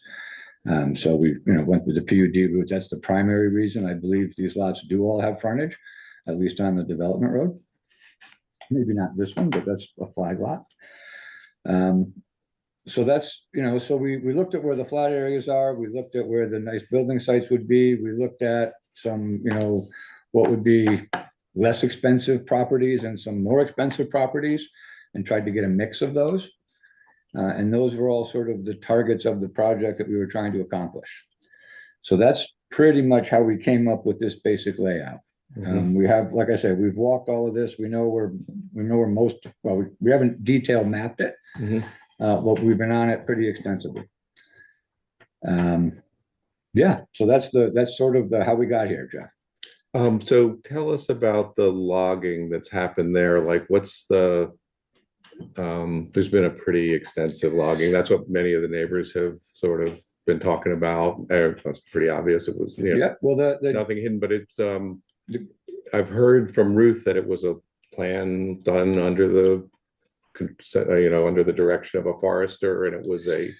So we, went with the PUD route. That's the primary reason. I believe these lots do all have frontage, at least on the development road. Maybe not this one, but that's a flag lot. So that's, so we looked at where the flat areas are. We looked at where the nice building sites would be. We looked at some, what would be less expensive properties and some more expensive properties and tried to get a mix of those. And those were all sort of the targets of the project that we were trying to accomplish. So that's pretty much how we came up with this basic layout. We have, like I said, we've walked all of this. We know where most, well, we haven't detail mapped it, but we've been on it pretty extensively. Yeah, so that's sort of how we got here, Jeff. So tell us about the logging that's happened there. Like what's there's been a pretty extensive logging. That's what many of the neighbors have sort of been talking about. That's pretty obvious. It was, Yeah, well, nothing hidden, but it's, I've heard from Ruth that it was a plan done under the, under the direction of a forester, and it was a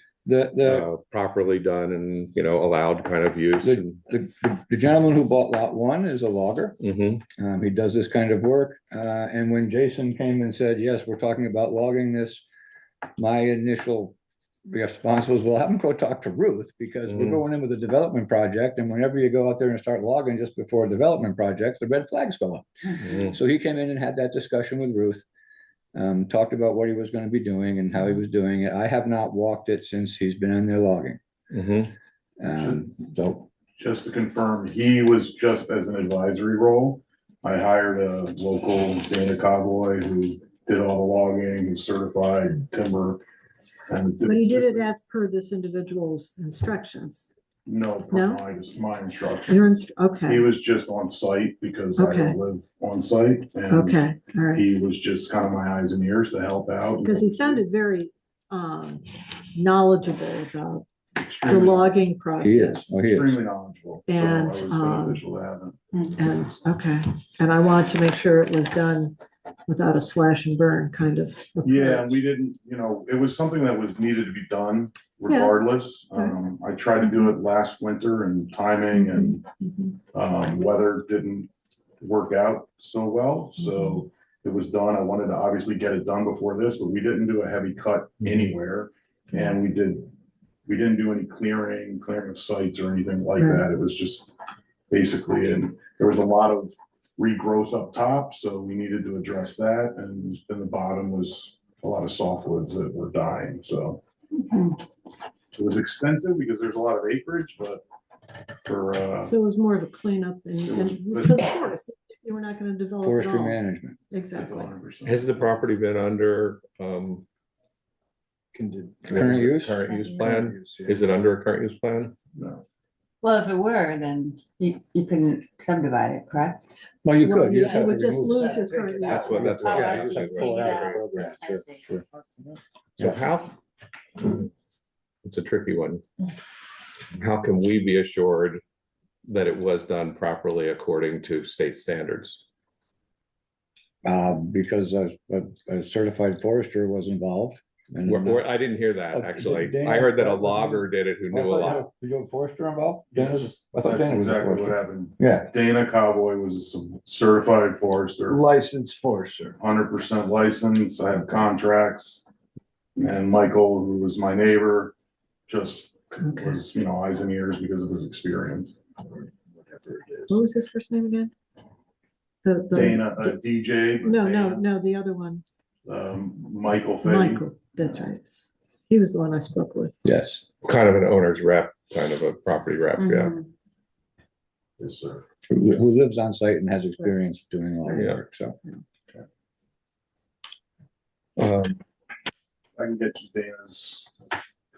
properly done and, allowed kind of use. The gentleman who bought lot one is a logger. Mhm. He does this kind of work. And when Jason came and said, yes, we're talking about logging this, my initial response was, well, have him go talk to Ruth, because we're going in with a development project. And whenever you go out there and start logging just before a development project, the red flags go up. Mhm. So he came in and had that discussion with Ruth. Talked about what he was gonna be doing and how he was doing it. I have not walked it since he's been in there logging. Mhm. So, Just to confirm, he was just as an advisory role. I hired a local Dana Cowboy who did all the logging, who's certified timber. And But he did it as per this individual's instructions. No, per No? my instruction. You're, He okay, was just on site because I Okay. don't live on site. And okay, all right. he was just kind of my eyes and ears to help out. Because he sounded very knowledgeable about the Extremely- logging he is, process. oh, he is. Extremely knowledgeable. So it And, was beneficial to have him. And, okay, and I wanted to make sure it was done without a slash and burn kind of. Yeah, approach. we didn't, it was something that was needed to be done Yeah. regardless. Right. I tried to do it last winter and timing and Mhm. weather didn't work out so well, so it was done. I wanted to obviously get it done before this, but we didn't do a heavy cut anywhere. And we didn't do any clearing of sites or anything like Right. that. It was just basically, and there was a lot of regrowth up top, so we needed to address that. And then the bottom was a lot of softwoods that were dying, so. It was extensive because there's a lot of acreage, but for, So it was more of a cleanup and for the forest, if you were not gonna develop at Forestry all. management. Exactly. 100%. Has the property been under, Current use? current use plan? Is it under a current use plan? No. Well, if it were, then you couldn't subdivide it, correct? Well, you Well, could, you just you have to would just remove. lose your current That's use. what, that's what- yeah, yeah, you just have to take pull it out of it the out. program, I sure, see. sure. So how, it's a tricky one. How can we be assured that it was done properly according to state standards? Because a certified forester was involved. and- I didn't hear that, Oh, actually. Dana- I heard that a logger did it who knew a lot. Did you have a forester involved? Yes, I thought that's Dana was a exactly what forester. happened. Yeah, Dana Cowboy was a certified forester, Licensed forester. 100% licensed. I have contracts. And Michael, who was my neighbor, just Okay. was, eyes and ears because of his experience. whatever it is. What was his first name again? The. Dana, DJ. but No, Dana, the other one, Michael Fahey. Michael, that's right. He was the one I spoke with. Yes, Kind of an owner's rep, kind of a property rep, yeah. Mhm. Yes, sir. who lives on site and has experience doing all the Yeah. work, so. I can get you Dana's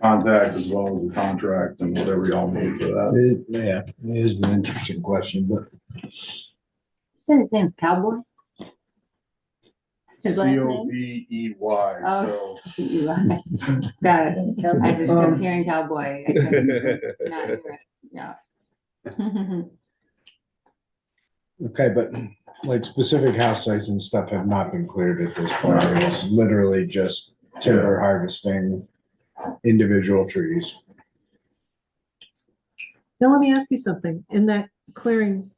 contact as well as the contract and whatever y'all need for that. Yeah, it is an interesting question, but Said his name's Cowboy? His last name? Covey, Oh, so Got it. I just kept hearing cowboy. I couldn't not hear it. Yeah. okay, but like specific house sites and stuff have not been cleared at this point. It's literally just timber harvesting individual trees. Now, let me ask you something. In that clearing,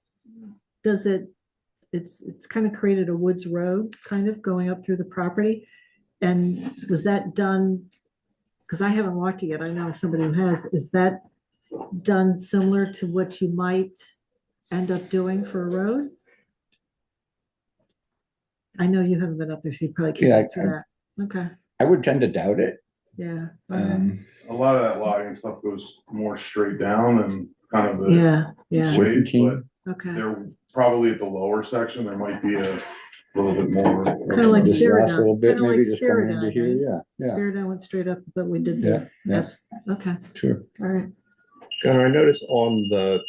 it's kind of created a woods road, kind of going up through the property. And was that done, because I haven't walked it yet, I know somebody who has, is that done similar to what you might end up doing for a road? I know you haven't been up there, so you probably can't Yeah, answer that. Okay, I would tend to doubt it. yeah. a lot of that logging stuff goes more straight down and kind of the Yeah, yeah, waves, but okay. they're probably at the lower section, there might be a little bit more. Kind of like This last little Spiridon, bit, kind of maybe like just coming into Spiridon, here, right? yeah, Spiridon went straight up, but we did yeah, the, yeah, yes, okay, sure. all right. Gunnar, I noticed on the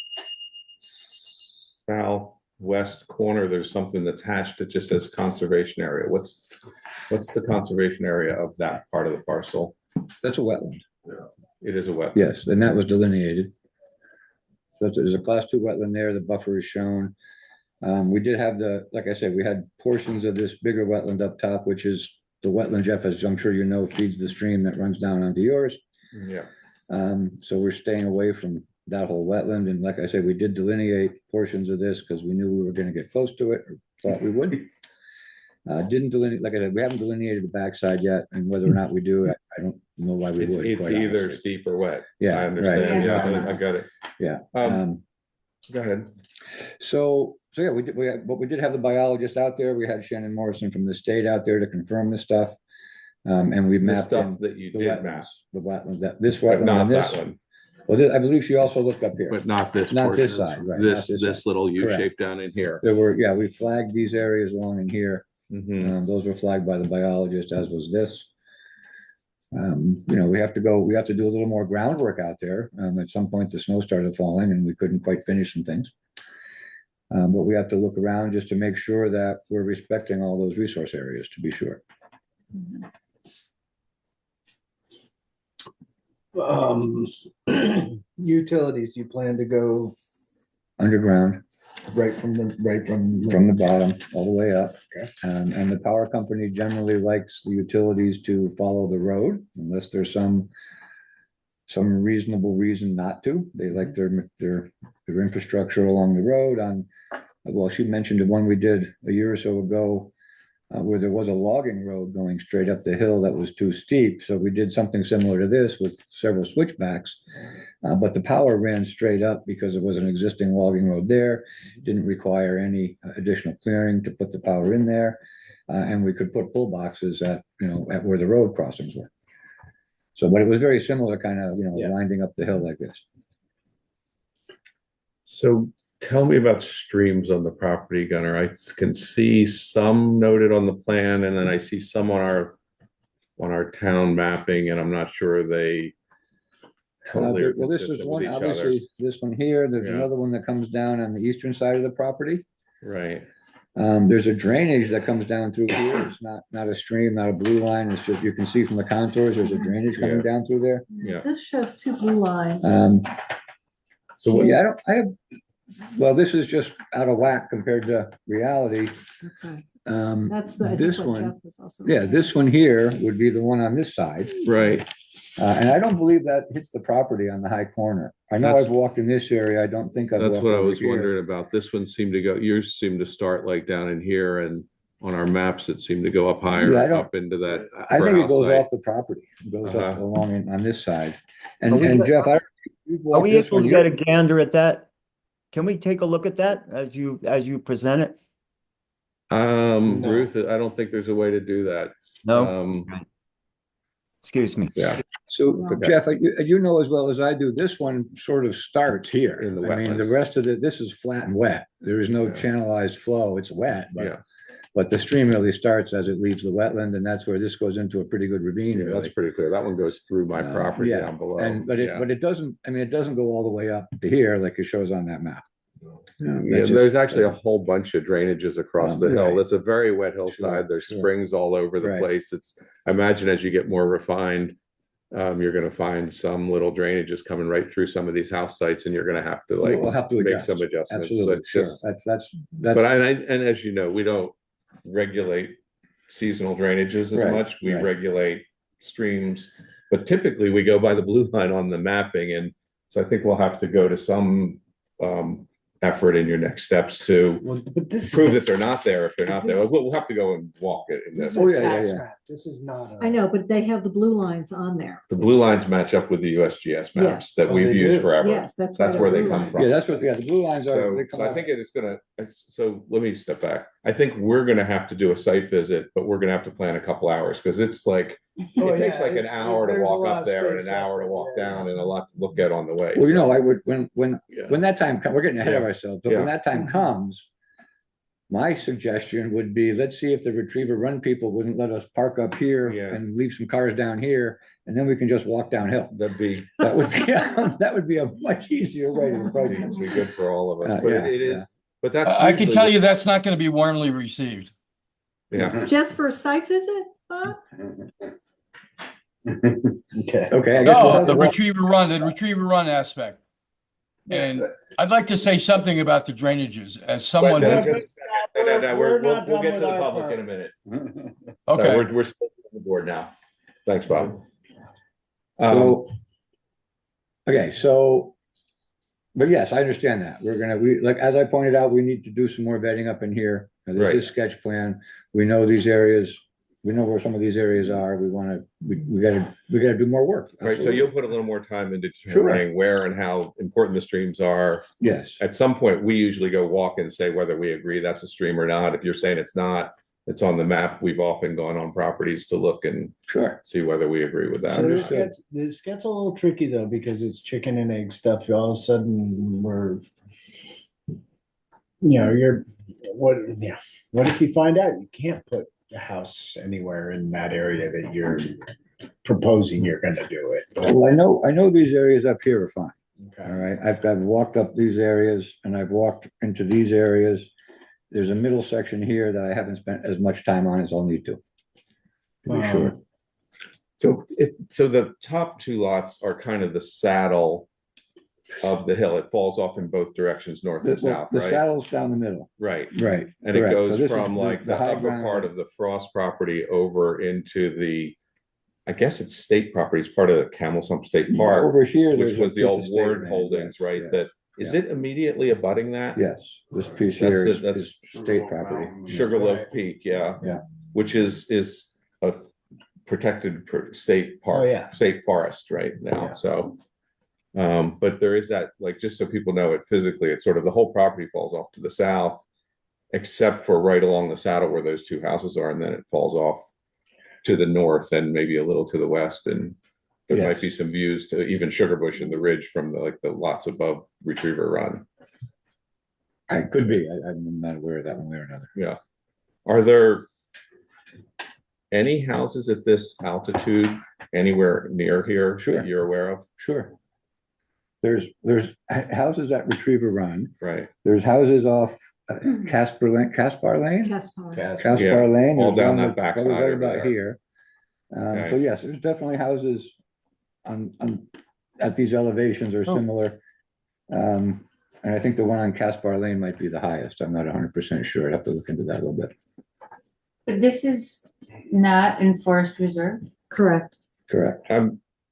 southwest corner, there's something that's hatched that just says conservation area. What's the conservation area of that part of the parcel? That's a wetland, It is a wetland. yes, and that was delineated. So there's a class 2 wetland there, the buffer is shown. We did have like I said, we had portions of this bigger wetland up top, which is the wetland, Jeff, as I'm sure you know, feeds the stream that runs down onto yours. Yeah. So we're staying away from that whole wetland. And like I said, we did delineate portions of this because we knew we were gonna get close to it, or thought we would. Didn't delineate, like I said, we haven't delineated the backside yet, and whether or not we do, I don't know why we It's, would. it's quite either honestly. steep or wet. Yeah, I right. understand. Yeah. Yeah, I got it. Yeah. Go ahead. So yeah, we did have the biologist out there. We had Shannon Morrison from the state out there to confirm this stuff. And we The mapped in stuff that you the did map, wetlands, the wetlands, this but wetland not and that this. one, Well, I believe she also looked up here. but not this Not this portion. side, right, not This, this this side. little U Correct. shape down in here. There were, yeah, we flagged these areas along in here. Mhm. Those were flagged by the biologist, as was this. You know, we have to do a little more groundwork out there. At some point, the snow started falling and we couldn't quite finish some things. But we have to look around just to make sure that we're respecting all those resource areas, to be sure. Utilities, you plan to go Underground, right from from the bottom all the way up. And the power company generally likes the utilities to follow the road unless there's some reasonable reason not to. They like their infrastructure along the road on, well, she mentioned the one we did a year or so ago where there was a logging road going straight up the hill that was too steep. So we did something similar to this with several switchbacks. But the power ran straight up because it was an existing logging road there. Didn't require any additional clearing to put the power in there. And we could put pull boxes at where the road crossings were. So, but it was very similar, kind of, Yeah. winding up the hill like this. So tell me about streams on the property, Gunnar. I can see some noted on the plan, and then I see some on our town mapping, and I'm not sure they totally are Well, this is consistent one, with each other. obviously, this one here, there's Yeah. another one that comes down on the eastern side of the property. Right. There's a drainage that comes down through here. It's not a stream, not a blue line. It's just, you can see from the contours, there's a drainage coming Yeah. down through there. Yeah. This shows two blue lines. So what, Yeah, well, this is just out of whack compared to reality. Okay, Um, that's the, I think this what one, Jeff was also. yeah, this one here would be the one on this side. right, And I don't believe that hits the property on the high corner. I know That's- I've walked in this area. I don't think I've that's walked what I over was here. wondering about. This one seemed to go, yours seemed to start like down in here, and on our maps, it seemed to go up higher, Yeah, I don't- up into that. I think it goes outside. off the property. It goes up Uh-huh. along on this side. Are we And go- Jeff, you've Are walked we this able one. to get a gander at that? Can we take a look at that as you present it? No. Ruth, I don't think there's a way to do that. No, Um, excuse me. yeah, So It's okay. Jeff, you know as well as I do, this one sort of starts here. In the I mean, the wetlands. rest of this is flat and wet. There is no Yeah. channelized flow. It's wet, yeah, but the stream really starts as it leaves the wetland, and that's where this goes into a pretty good ravine. yeah, that's really. pretty clear. That one goes through my property Yeah, down below. But Yeah. it doesn't, I mean, it doesn't go all the way up to here like it shows on that map. Yeah, that's just- there's actually a whole bunch of drainages across the hill. Right. It's a very wet hillside. There's sure. springs all over the Right. place. I imagine as you get more refined, you're gonna find some little drainages coming right through some of these house sites, and you're gonna have to We'll have to make adjust. some adjustments. So Absolutely, it's sure. just, That's. but and as you know, we don't regulate seasonal drainages as Right, much. We right. regulate streams, but typically we go by the blue line on the mapping, and so I think we'll have to go to some effort in your next steps to Well, but this prove is, that they're not there. If they're not there, we'll have to go and walk it. In this is the, Oh, a yeah, tax yeah. map. This is not a. I know, but they have the blue lines on there. the blue lines match up with the USGS maps Yes. that Oh, we've they used do? forever. Yes, that's. That's they're where they blue come lines. from. Yeah, that's what, the blue lines are. they come So I off- think it is gonna, so let me step back. I think we're gonna have to do a site visit, but we're gonna have to plan a couple hours, because it's like, Oh, it takes yeah, like an hour to there's a walk lot up of there and an space hour to out walk there, down yeah. and a lot to look at on the way. Well, you So, know, I would, when yeah. that time, we're getting ahead of Yeah. ourselves, but Yeah. when that time comes, my suggestion would be, let's see if the retriever run people wouldn't let us park up here Yeah. and leave some cars down here, and then we can just walk downhill. That'd be, That would be, that would be a much easier way to approach it'd it. be good for all of us, but Yeah, it is, yeah. but that's. I can usually tell the- you that's not going to be warmly received. Yeah, Just for a site visit, Bob? Okay. Okay, I guess we'll No, have to the walk. retriever run aspect. And I'd like to say something about the drainages as someone, But, who- just a second. No, We're we'll not we'll done get with to the our public part. in a minute. okay. We're still on the board now. Thanks, Bob. So, Okay, so, but yes, I understand that. Like, as I pointed out, we need to do some more vetting up in here. Now, this Right. is sketch plan. We know these areas, we know where some of these areas are. We gotta do more work. Right, so Absolutely. you'll put a little more time into Sure. determining where and how important the streams are. Yes, At some point, we usually go walk and say whether we agree that's a stream or not. If you're saying it's not, it's on the map. We've often gone on properties to look and sure. see whether we agree with So that. this gets a little tricky though, because it's chicken and egg stuff. All of a sudden we're, what if you find out you can't put a house anywhere in that area that you're proposing you're gonna do it? Well, I know these areas up here are fine. All Okay. right, I've walked up these areas and I've walked into these areas. There's a middle section here that I haven't spent as much time on as I'll need to. To be sure. So the top two lots are kind of the saddle of the hill. It falls off in both directions, north and south, The right? saddle's down the middle, Right. right. And it correct. So goes this is from like the high upper ground. part of the Frost property over into the, I guess it's state property, it's part of the Camel Sump State Park, Over here. which there's a was the piece old of state Ward land, Holdings, yes, right? yeah. That, is it immediately abutting that? Yes, this piece That's here the- is state property. Sugarloaf Peak, yeah. Yeah. Which is a protected state park. Oh, yeah. State forest right now, Yeah. so. But there is that, like, just so people know it physically, it's sort of the whole property falls off to the south. Except for right along the saddle where those two houses are, and then it falls off to the north and maybe a little to the west, and. There might be Yes. some views to even Sugarbush and the ridge from the lots above Retriever Run. I could be, I'm not aware of that one way or another. Yeah. Are there any houses at this altitude anywhere near here Sure. that you're aware of? Sure. There's houses at Retriever Run. Right, There's houses off Caspar Lane. Caspar Lane? Caspar. Caspar Lane. all there's down one that backside right over about there. here. Okay. So yes, there's definitely houses on at these elevations are Oh. similar. And I think the one on Caspar Lane might be the highest. I'm not 100% sure. I'd have to look into that a little bit. But this is not in forest reserve? Correct. Correct.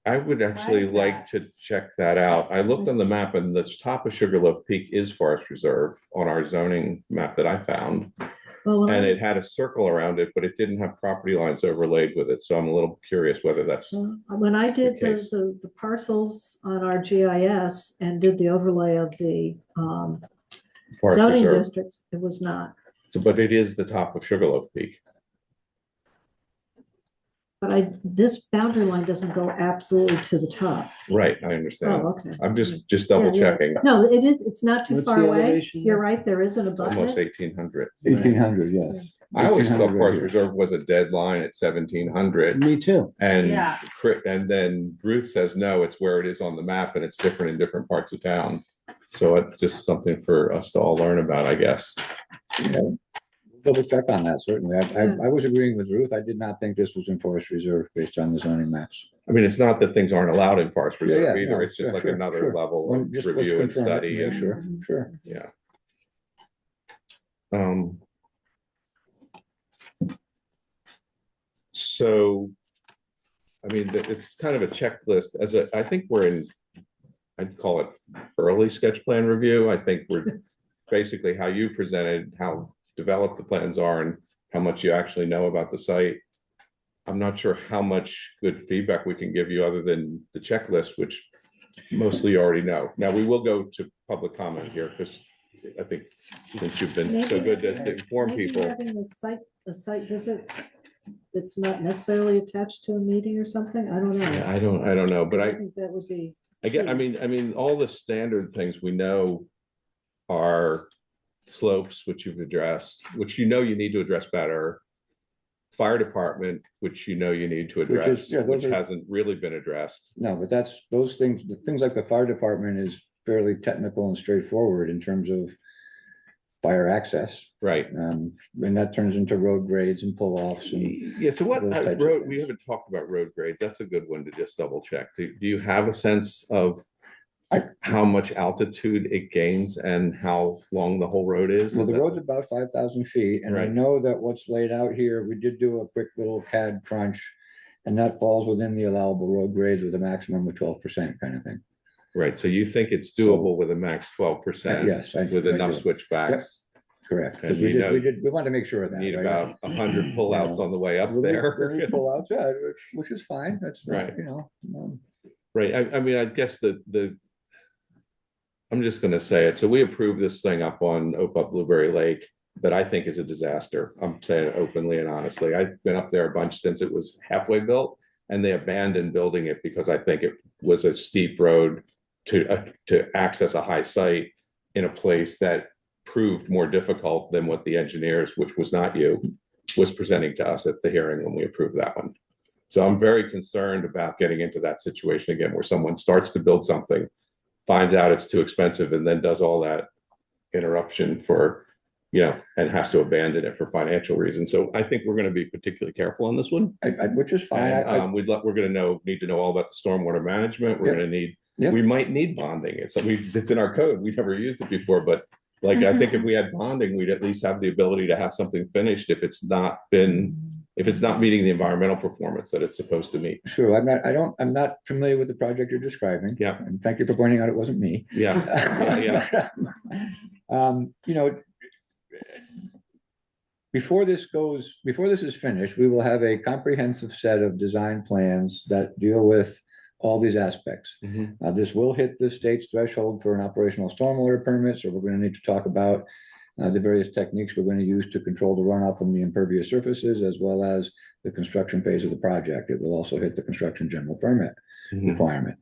I would actually is like that? to check that out. I looked on the map and the top of Sugarloaf Peak is Forest Reserve on our zoning map that I found. Well, when And I- it had a circle around it, but it didn't have property lines overlaid with it, so I'm a little curious whether that's, when I did the, case. the parcels on our GIS and did the overlay of the Forest zoning Reserve. districts, it was not. But it is the top of Sugarloaf Peak. But this boundary line doesn't go absolutely to the top. Right, I understand. Oh, okay. I'm just double Yeah, yeah. checking. No, it's not too What's far the away. elevation You're there? right, there is an It's almost abutment. 1800. 1800, yes. I always thought 1800 Forest right here. Reserve was a dead line at 1700. Me too. And Yeah. and then Ruth says, no, it's where it is on the map and it's different in different parts of town. So it's just something for us to all learn about, I guess. Double check on that, certainly. I was agreeing with Ruth. I did not think this was in Forest Reserve based on the zoning maps. I mean, it's not that things aren't allowed in Forest Yeah, Reserve yeah, either. no, It's just yeah, like sure, another sure. level Well, of just let's review and confirm it. study Yeah, and, Sure, sure. yeah. So, I mean, it's kind of a checklist I think we're in, I'd call it early sketch plan review. I think we're basically how you presented, how developed the plans are and how much you actually know about the site. I'm not sure how much good feedback we can give you other than the checklist, which mostly you already know. Now, we will go to public comment here because I think since you've been so good as to inform Maybe people. having a site visit that's not necessarily attached to a meeting or something, I don't know. Yeah, I don't know, but I think that would be. I mean, all the standard things we know are slopes, which you've addressed, which you know you need to address better. Fire department, which you know you need to Which address, is- yeah, those which are- hasn't really been addressed. No, but that's, those things, the things like the fire department is fairly technical and straightforward in terms of fire access. Right. And that turns into road grades and pull-offs and Yeah, so what those types of road, we things. haven't talked about road grades. That's a good one to just double check. Do you have a sense of how much altitude it gains and how long the whole road is? well, Is the that- road's about 5,000 feet, and I Right. know that what's laid out here, we did do a quick little CAD crunch, and that falls within the allowable road grades with a maximum of 12% kind of thing. Right, so you think it's doable with a max 12%? Yes, I- With I enough do. switchbacks? Correct, And because we we know- we wanted to make sure of that. Need right? about 100 pullouts on the way up We'll need- we'll there. need Pullouts, yeah, which is fine, that's, Right. um, Right, I mean, I guess I'm just gonna say it, so we approved this thing up on Blueberry Lake, that I think is a disaster. I'm saying it openly and honestly. I've been up there a bunch since it was halfway built, and they abandoned building it because I think it was a steep road to access a high site in a place that proved more difficult than what the engineers, which was not you, was presenting to us at the hearing when we approved that one. So I'm very concerned about getting into that situation again, where someone starts to build something, finds out it's too expensive, and then does all that interruption for, and has to abandon it for financial reasons. So I think we're going to be particularly careful on this one. which is fine. And we're going to need to know all about the stormwater management. We're Yep. going to need, Yep. we might need bonding. It's in our code. We've never used it before, but I think if we had bonding, we'd at least have the ability to have something finished if it's not meeting the environmental performance that it's supposed to meet. Sure, I'm not familiar with the project you're describing. Yeah. And thank you for pointing out it wasn't me. Yeah. Before this is finished, we will have a comprehensive set of design plans that deal with all these aspects. Mhm. This will hit the state's threshold for an operational stormwater permit, so we're going to need to talk about the various techniques we're going to use to control the runoff from the impervious surfaces, as well as the construction phase of the project. It will also hit the construction general permit Mhm. requirement.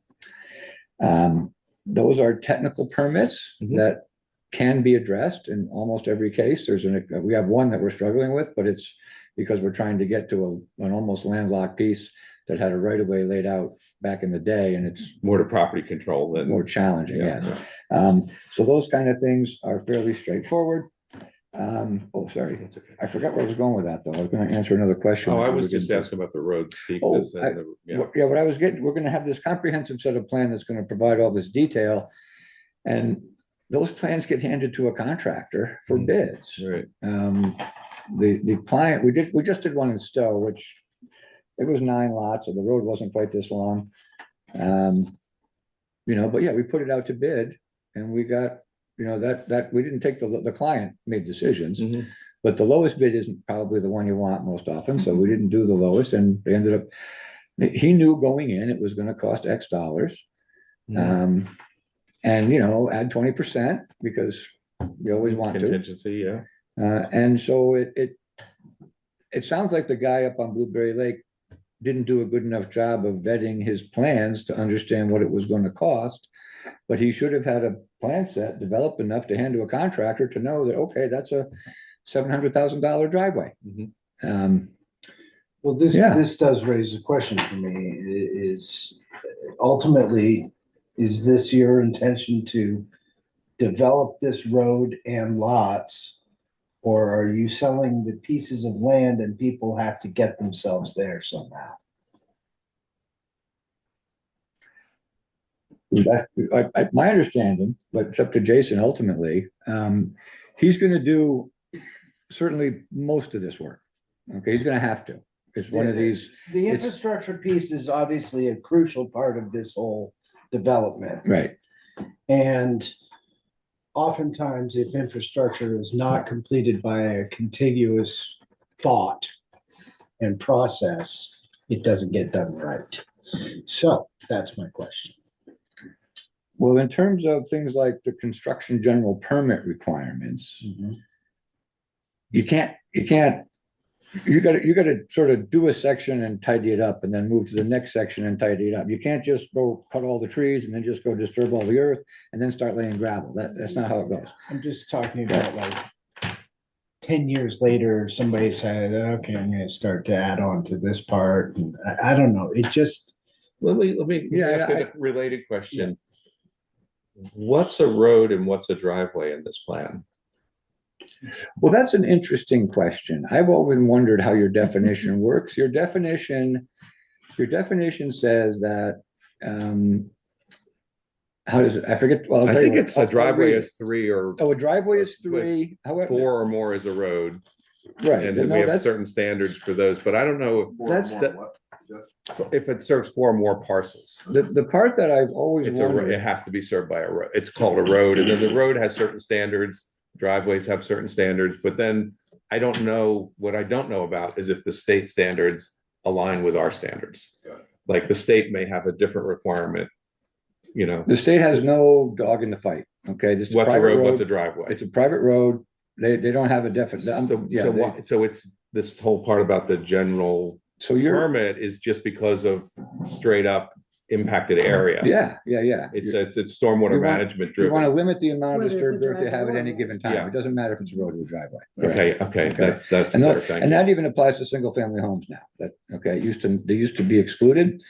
Those are technical permits Mhm. that can be addressed in almost every case. We have one that we're struggling with, but it's because we're trying to get to an almost landlocked piece that had a right of way laid out back in the day, and it's More to property control than. more challenging, Yeah. yes. So those kind of things are fairly straightforward. Sorry, That's okay. I forgot where I was going with that, though. I was gonna answer another question. Oh, I that we was were just getting to. asking about the road steepness and What I was getting, we're gonna have this comprehensive set of plan that's gonna provide all this detail. And those plans get handed to a contractor for bids. Right. The client, we just did one in Stowe, which it was 9 lots, so the road wasn't quite this long. But yeah, we put it out to bid and we got, that we didn't take the client made decisions. Mhm. But the lowest bid isn't probably the one you want most often, so we didn't do the lowest, and they ended up, he knew going in, it was gonna cost X dollars. Mhm. And, add 20% because you always want to. Contingency, yeah. And so it sounds like the guy up on Blueberry Lake didn't do a good enough job of vetting his plans to understand what it was going to cost. But he should have had a plan set developed enough to hand to a contractor to know that, okay, that's a $700,000 driveway. Mhm. Well, this, Yeah. this does raise a question for me, is ultimately, is this your intention to develop this road and lots? Or are you selling the pieces of land and people have to get themselves there somehow? My understanding, but it's up to Jason ultimately, he's gonna do certainly most of this work. Okay, he's gonna have to. It's one of these, The It's- infrastructure piece is obviously a crucial part of this whole development. right, And oftentimes, if infrastructure is not completed by a contiguous thought and process, it doesn't get done right. So that's my question. well, in terms of things like the construction general permit requirements, you gotta sort of do a section and tidy it up and then move to the next section and tidy it up. You can't just go cut all the trees and then just go disturb all the earth and then start laying gravel. That's not how it goes. I'm just talking about like 10 years later, somebody said, okay, I'm gonna start to add on to this part. And I don't know, it just, Let me Yeah, ask I- a related question. What's a road and what's a driveway in this plan? Well, that's an interesting question. I've always wondered how your definition works. Your definition says that, how does it, I forget, well, I'll I tell you think what, it's a I'll driveway read it. is 3 or Oh, a driveway is 3, however, 4 or more is a road. right, And then we no, have that's, certain standards for those, but I don't know if That's that- If it serves four or more parcels, The part that I've always it's it wondered, has to be served by a road. It's called a road, and then the road has certain standards. Driveways have certain standards, but then I don't know, what I don't know about is if the state standards align with our standards. Like the state may have a different requirement, the state has no dog in the fight, okay? This is what's a private road, what's a driveway? It's a private road. They don't have a definite. So it's this whole part about the general So you're, permit is just because of straight up impacted area. yeah. It's stormwater you want- management You want to driven. limit the amount of Whether it's a disturbance they have at any driveway. given time. Yeah. It doesn't matter if it's a road or a driveway. Okay, that's And clear, that, thank and you. that even applies to single family homes now. They used to be excluded.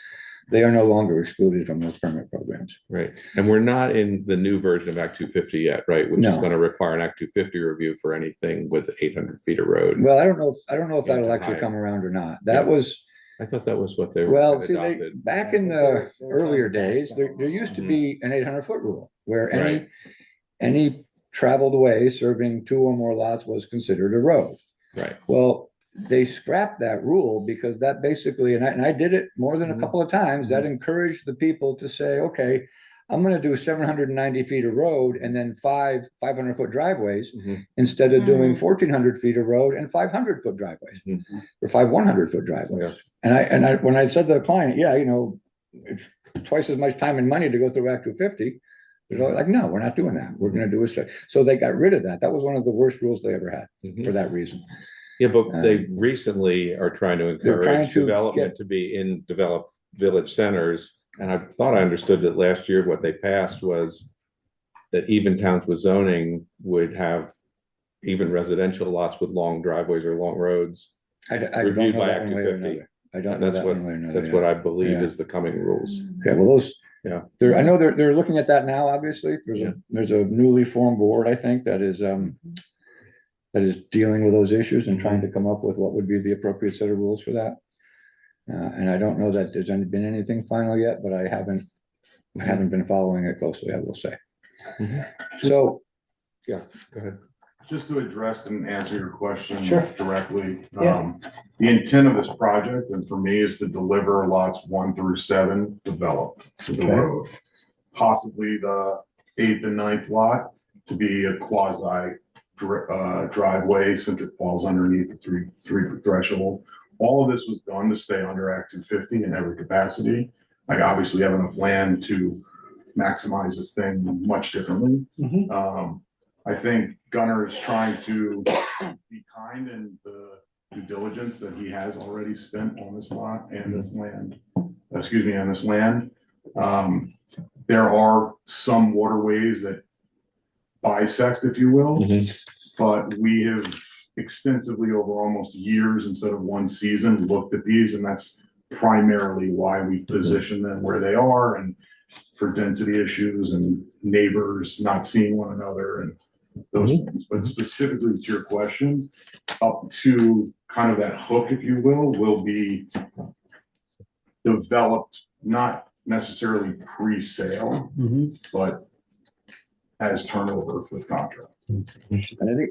They are no longer excluded from those permit programs. Right, and we're not in the new version of Act 250 yet, right? Which is No. gonna require an Act 250 review for anything with 800 feet of road. Well, I don't know if that'll Yeah, actually high. come around or not. Yeah. That was, I thought that was what they well, were see, adopted. back in the earlier days, there used to be an 800-foot rule where Right. any traveled way serving two or more lots was considered a road. Right, Well, they scrapped that rule because that basically, and I did it more than a Mhm. couple of times, that encouraged the people to say, okay, I'm gonna do 790 feet of road and then 500-foot driveways Mhm. instead of doing Mm. 1,400 feet of road and 500-foot driveways Mhm. or 100-foot Yeah. driveways. And I, when I said to the client, yeah, it's twice as much time and money to go through Act 250. They're all like, no, we're not doing that. We're gonna do a, so they got rid of that. That was one of the worst rules they ever had Mhm. for that reason. Yeah, but they recently are trying to They're trying encourage to development get- to be in developed village centers. And I thought I understood that last year what they passed was that even towns with zoning would have even residential lots with long driveways or long roads. I don't Reviewed know by that Act one way or 250. another. I don't know That's that what, one way or another. that's yeah. what I believe Yeah. is the coming rules. Okay, well, those, Yeah. I know they're looking at that now, obviously. Yeah. There's a newly formed board, I think, that is dealing with those issues and trying to come up with what would be the appropriate set of rules for that. And I don't know that there's been anything final yet, but I haven't been following it closely, I will say. Mhm. So, Go ahead. Just to address and answer your question Sure. directly. Yeah. The intent of this project, and for me, is to deliver lots 1 through 7 developed to the Okay. road. Possibly the 8th and 9th lot to be a quasi driveway, since it falls underneath the three threshold. All of this was done to stay under Act 250 in every capacity. I obviously have enough land to maximize this thing much differently. Mhm. I think Gunnar is trying to be kind in the due diligence that he has already spent on this lot and this land. Excuse me, on this land. There are some waterways that bisect, if you will, but we have extensively over almost years instead of one season looked at these, and that's primarily why we position them where they are, and for density issues and neighbors not seeing one another and those things. But specifically to your question, up to kind of that hook, if you will be developed, not necessarily pre-sale, but as turnover with contract. and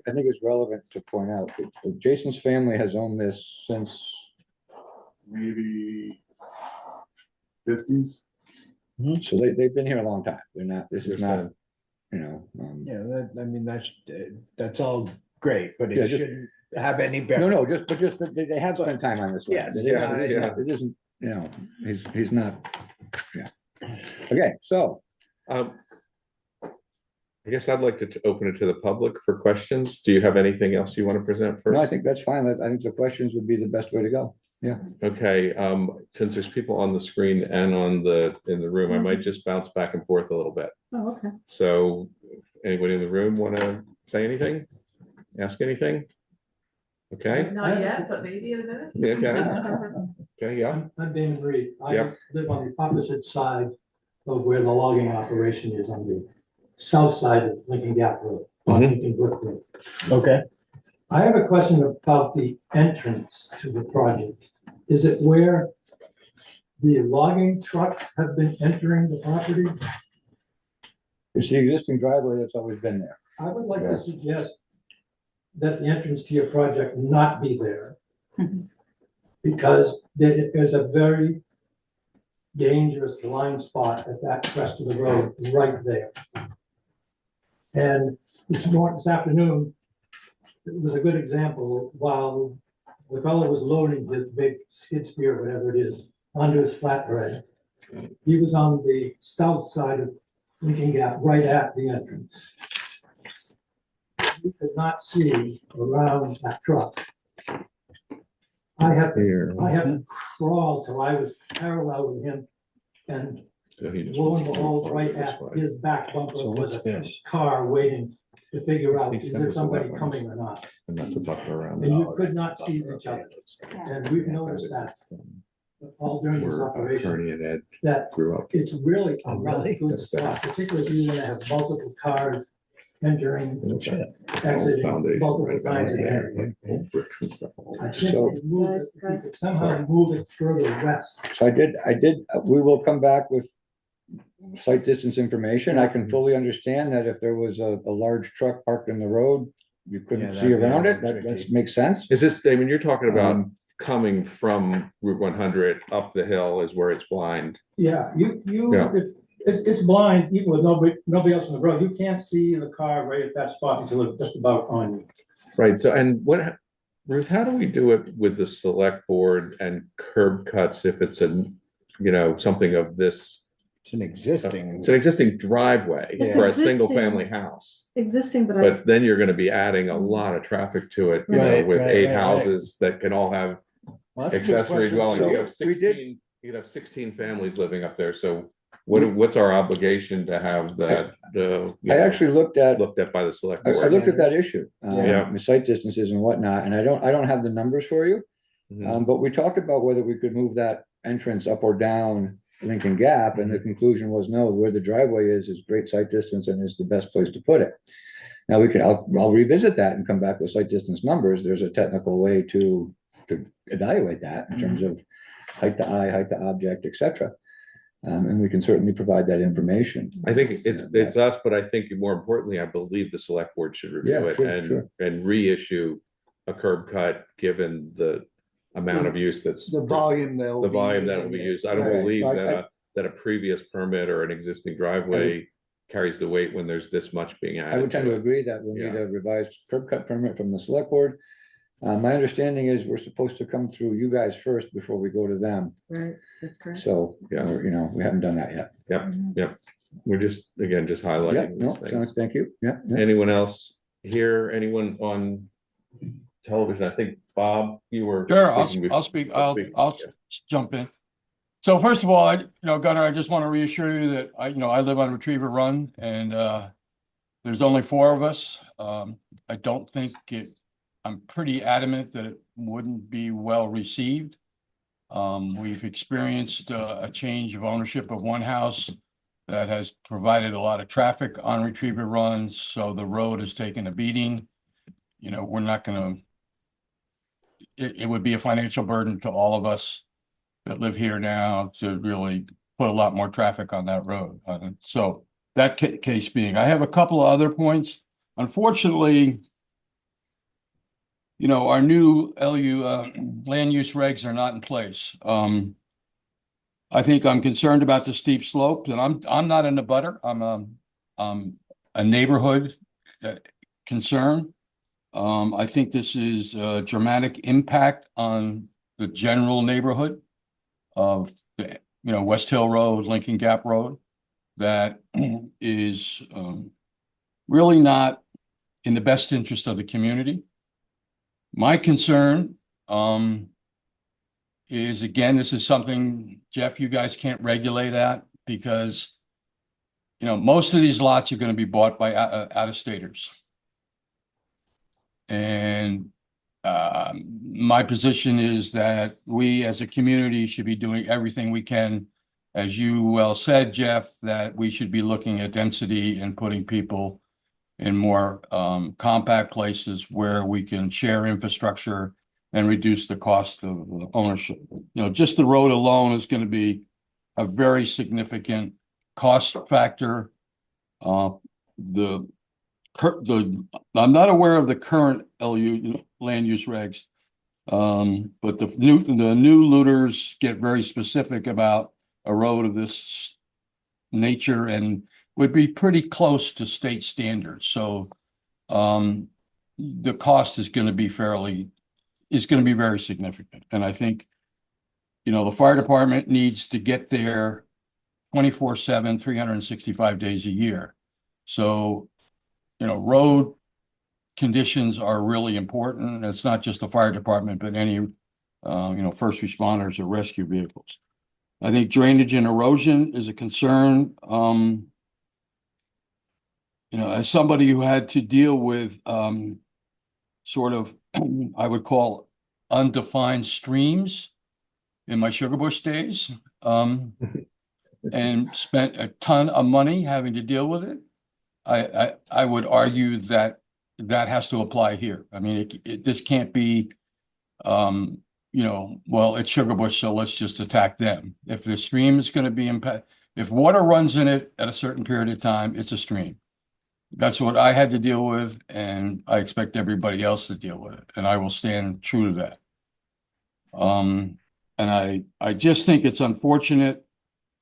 I think it's relevant to point out that Jason's family has owned this since, Maybe 50s. so they've been here a long time. They're not, this is not, Yeah, that's all great, but Yeah, it just- shouldn't have any No, bearing. no, just that they have spent time on this. land. Yes, It yeah, isn't- yeah. It isn't, he's not, yeah. Okay, so, I guess I'd like to open it to the public for questions. Do you have anything else you want to present first? no, I think that's fine. I think the questions would be the best way to go. Okay, since there's people on the screen and in the room, I might just bounce back and forth a little bit. Oh, okay. So anybody in the room want to say anything? Ask anything? Okay, Not yet, but maybe in a minute. Yeah, okay, okay, yeah, I'm Damon Reed. I Yep. live on the opposite side of where the logging operation is, on the south side of Lincoln Gap Road, on Mhm. Lincoln Brook Road. Okay. I have a question about the entrance to the project. Is it where the logging trucks have been entering the property? It's the existing driveway that's always been there. I would like Yeah. to suggest that the entrance to your project not be there. because there's a very dangerous blind spot at that crest of the road right there. And this afternoon, it was a good example. While the fellow was loading his big skid steer, whatever it is, onto his flatbed, he was on the south side of Lincoln Gap, right at the entrance. You could not see around that truck. I have to crawl till I was parallel with him, and So he just lo wants and to behold, move right forward at this way. his back bumper So was what's a this? car waiting to figure out, He is said there it's a somebody wetlands. coming or not? And that's a buffer around. And it. you could not see each other. And we've noticed that all during this Where operation, Ernie and Ed that grew up. it's really a Oh, rather really? good That's spot, that. particularly if you're gonna have multiple cars entering, exiting Foundation multiple right about times a there, day. like old bricks and stuff. all I over. think So- they move it, we could somehow move it further west. So we will come back with site distance information. I can fully understand that if there was a large truck parked in the road, you couldn't Yeah, see that'd be a around it. little That tricky. makes sense. Is this, Damon, you're talking about Um, coming from Route 100 up the hill is where it's blind. Yeah, Yeah. it's blind, even with nobody else on the road. You can't see the car right at that spot until it's just about on you. Right, so, and what, Ruth, how do we do it with the select board and curb cuts if it's something of this? It's an existing. It's an existing driveway It's for a existing. single family house. Existing, but But then you're gonna be adding a lot of traffic to it, Right, with right, 8 right, right. houses that can all have Well, that's a good accessory question. dwellings. So You have we did- 16, you could have 16 families living up there, so what's our obligation to have that, I actually looked at looked at by the select I board? looked at that issue, Yeah. the site distances and whatnot, and I don't have the numbers for you. Mhm. But we talked about whether we could move that entrance up or down Lincoln Gap, and the conclusion was no, where the driveway is great site distance and is the best place to put it. Now I'll revisit that and come back with site distance numbers. There's a technical way to evaluate that in terms of height to eye, height to object, et cetera. And we can certainly provide that information. I think it's us, but I think more importantly, I believe the select board should review Yeah, it sure, and, sure. and reissue a curb cut, given the amount of use that's. The volume that The volume that will be used. I don't Right. believe Right. that a previous permit or an existing driveway carries the weight when there's this much being I added would tend to to it. agree that we'll need Yeah. a revised curb cut permit from the select board. My understanding is we're supposed to come through you guys first before we go to them. right, that's correct. So, Yeah. we haven't done that yet. We're just Yeah, highlighting no, these things. sounds- thank you. Yeah. yeah. Anyone else here? Anyone on television? I think, Bob, you were. Sure, I'll speaking speak, before- I'll jump in. So first of all, Gunnar, I just want to reassure you that I live on Retriever Run and there's only 4 of us. I don't think I'm pretty adamant that it wouldn't be well received. We've experienced a change of ownership of one house that has provided a lot of traffic on Retriever Run, so the road has taken a beating. We're not gonna, it would be a financial burden to all of us that live here now to really put a lot more traffic on that road. So that case being, I have a couple of other points. Unfortunately, our new land use regs are not in place. I think I'm concerned about the steep slope, and I'm not in the butter. I'm a neighborhood concern. I think this is a dramatic impact on the general neighborhood of West Hill Road, Lincoln Gap Road, that is really not in the best interest of the community. My concern is, again, this is something, Jeff, you guys can't regulate that because most of these lots are going to be bought by out-of-staters. And my position is that we as a community should be doing everything we can, as you well said, Jeff, that we should be looking at density and putting people in more compact places where we can share infrastructure and reduce the cost of ownership. Just the road alone is going to be a very significant cost factor. I'm not aware of the current LU land use regs, But the new looters get very specific about a road of this nature and would be pretty close to state standards. So the cost is going to be very significant. And I think, the fire department needs to get there 24/7, 365 days a year. So, road conditions are really important. It's not just the fire department, but any, first responders or rescue vehicles. I think drainage and erosion is a concern. As somebody who had to deal with sort of, I would call undefined streams in my Sugar Bush days, and spent a ton of money having to deal with it. I would argue that has to apply here. I mean, this can't be, well, it's Sugar Bush, so let's just attack them. If the stream is going to be if water runs in it at a certain period of time, it's a stream. That's what I had to deal with, and I expect everybody else to deal with it, and I will stand true to that. And I just think it's unfortunate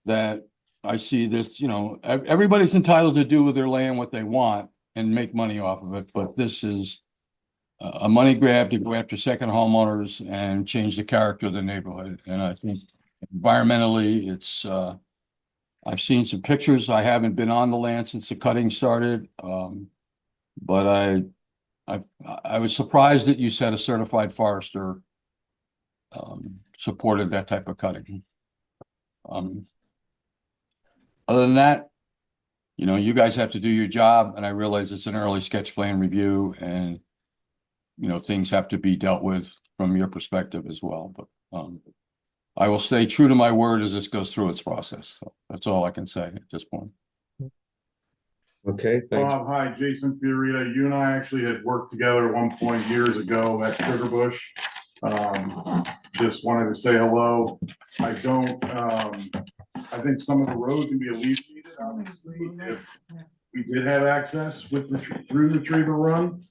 that I see this, everybody's entitled to do with their land what they want and make money off of it, but this is a money grab to go after second homeowners and change the character of the neighborhood. And I think environmentally, it's, I've seen some pictures. I haven't been on the land since the cutting started. But I was surprised that you said a certified forester supported that type of cutting. Other than that, you guys have to do your job, and I realize it's an early sketch plan review, and things have to be dealt with from your perspective as well. But I will stay true to my word as this goes through its process. So that's all I can say at this point. Okay, thanks. Hi, Jason Fiorita. You and I actually had worked together at one point years ago at Sugar Bush. Just wanted to say hello. I think some of the road can be alleviated, obviously, if we did have access through Retriever Run.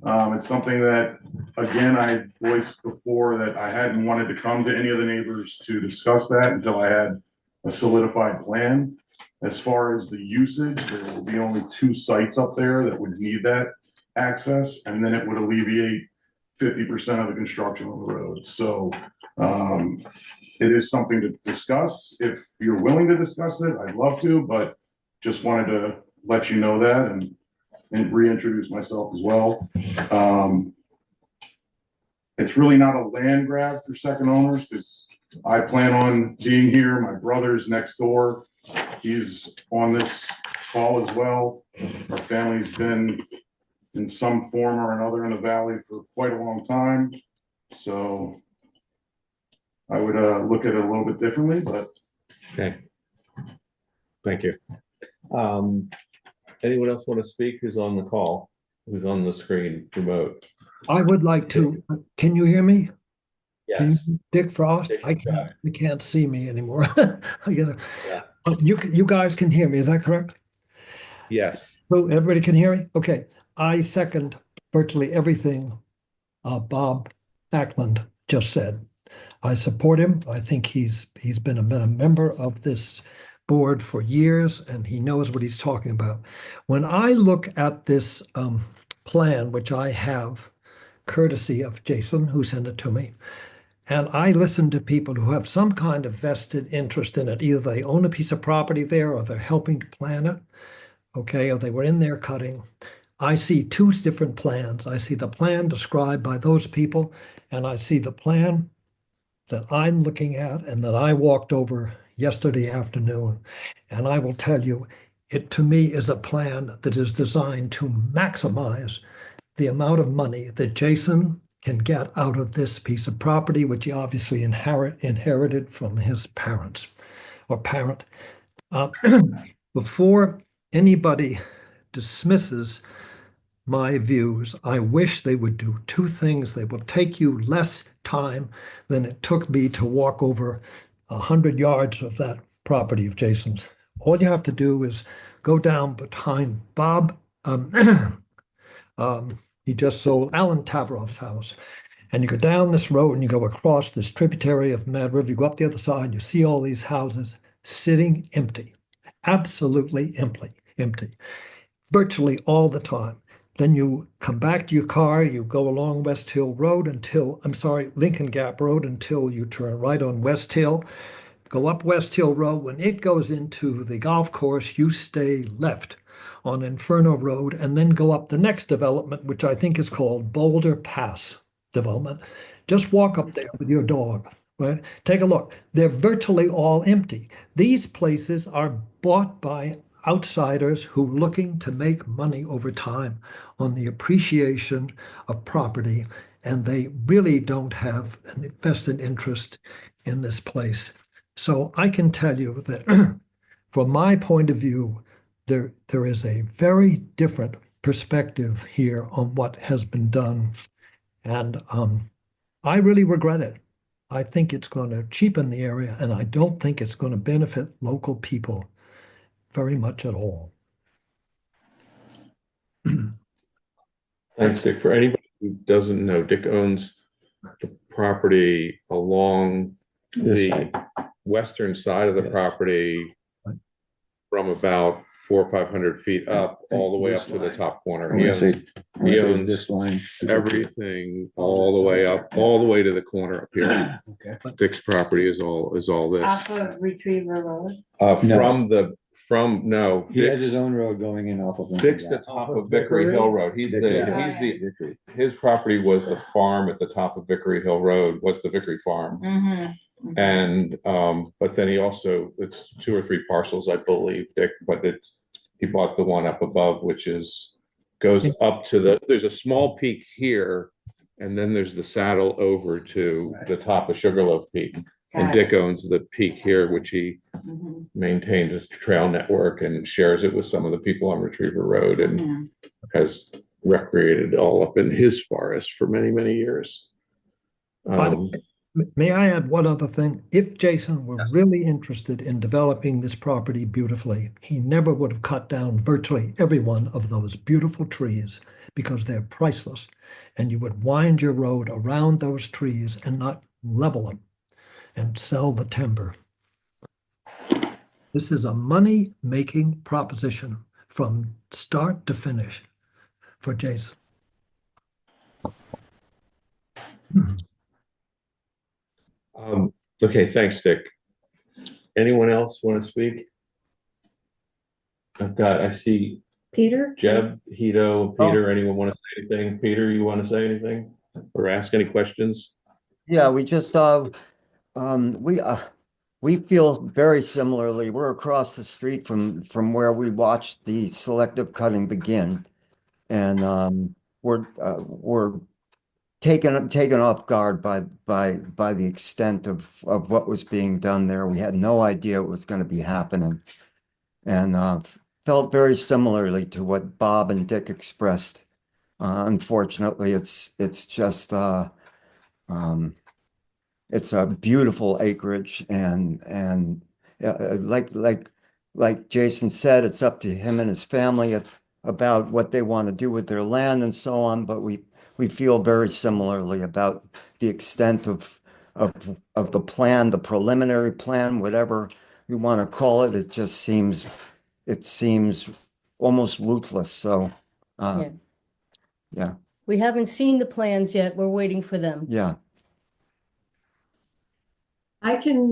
It's something that, again, I voiced before that I hadn't wanted to come to any of the neighbors to discuss that until I had a solidified plan. As far as the usage, there will be only 2 sites up there that would need that access, and then it would alleviate 50% of the construction on the road. So it is something to discuss. If you're willing to discuss it, I'd love to, but just wanted to let you know that and reintroduce myself as well. It's really not a land grab for second owners because I plan on being here. My brother's next door. He's on this call as well. Our family's been in some form or another in the valley for quite a long time. So I would look at it a little bit differently, but. Okay. Thank you. Anyone else want to speak who's on the call, who's on the screen remote? I would like to, can you hear me? Yes. Dick Frost? I can't see me anymore. You guys can hear me, is that correct? Yes. So everybody can hear me? Okay. I second virtually everything Bob Ackland just said. I support him. I think he's been a member of this board for years, and he knows what he's talking about. When I look at this plan, which I have courtesy of Jason, who sent it to me, and I listen to people who have some kind of vested interest in it. Either they own a piece of property there, or they're helping to plan it, okay, or they were in there cutting. I see 2 different plans. I see the plan described by those people, and I see the plan that I'm looking at and that I walked over yesterday afternoon. And I will tell you, it to me is a plan that is designed to maximize the amount of money that Jason can get out of this piece of property, which he obviously inherited from his parents or parent. Before anybody dismisses my views, I wish they would do 2 things. They will take you less time than it took me to walk over 100 yards of that property of Jason's. All you have to do is go down behind Bob. He just sold Alan Tavarov's house. And you go down this road and you go across this tributary of Mad River, you go up the other side, you see all these houses sitting empty, absolutely empty, virtually all the time. Then you come back to your car, you go along West Hill Road Lincoln Gap Road until you turn right on West Hill. Go up West Hill Road. When it goes into the golf course, you stay left on Inferno Road and then go up the next development, which I think is called Boulder Pass development. Just walk up there with your dog, right? Take a look. They're virtually all empty. These places are bought by outsiders who are looking to make money over time on the appreciation of property, and they really don't have an vested interest in this place. So I can tell you that from my point of view, there is a very different perspective here on what has been done. And I really regret it. I think it's going to cheapen the area, and I don't think it's going to benefit local people very much at all. Thanks, Dick. For anybody who doesn't know, Dick owns the property along the western side of the property from about 400 or 500 feet up, all the way up to the top corner. He owns this line. everything all the way up, all the way to the corner up here. Okay. Dick's property is all this. Off of Retriever Road. No, He has his own road going in off of. Lincoln Dick's the Gap. top of Vickery Hill Road. Vickery. His property was the farm at the top of Vickery Hill Road, was the Vickery Farm. Mm-hmm. And, but then he also, it's 2 or 3 parcels, I believe, Dick, but he bought the one up above, which goes up to there's a small peak here. And then there's the saddle over to the top of Sugarloaf Peak. And Dick owns the peak here, which he maintains a trail network and shares it with some of the people on Retriever Road and has recreated all up in his forest for many, many years. May I add one other thing? If Jason were really interested in developing this property beautifully, he never would have cut down virtually every one of those beautiful trees because they're priceless. And you would wind your road around those trees and not level them and sell the timber. This is a money-making proposition from start to finish for Jason. Okay, thanks, Dick. Anyone else want to speak? I see Peter? Jeb, Hito, Peter, anyone want to say anything? Peter, you want to say anything or ask any questions? Yeah, we just, we feel very similarly. We're across the street from where we watched the selective cutting begin. And we're taken off guard by the extent of what was being done there. We had no idea it was going to be happening. And felt very similarly to what Bob and Dick expressed. Unfortunately, it's just it's a beautiful acreage, and like Jason said, it's up to him and his family about what they want to do with their land and so on. But we feel very similarly about the extent of the plan, the preliminary plan, whatever you want to call it. It seems almost ruthless. So, yeah. We haven't seen the plans yet. We're waiting for them. Yeah. I can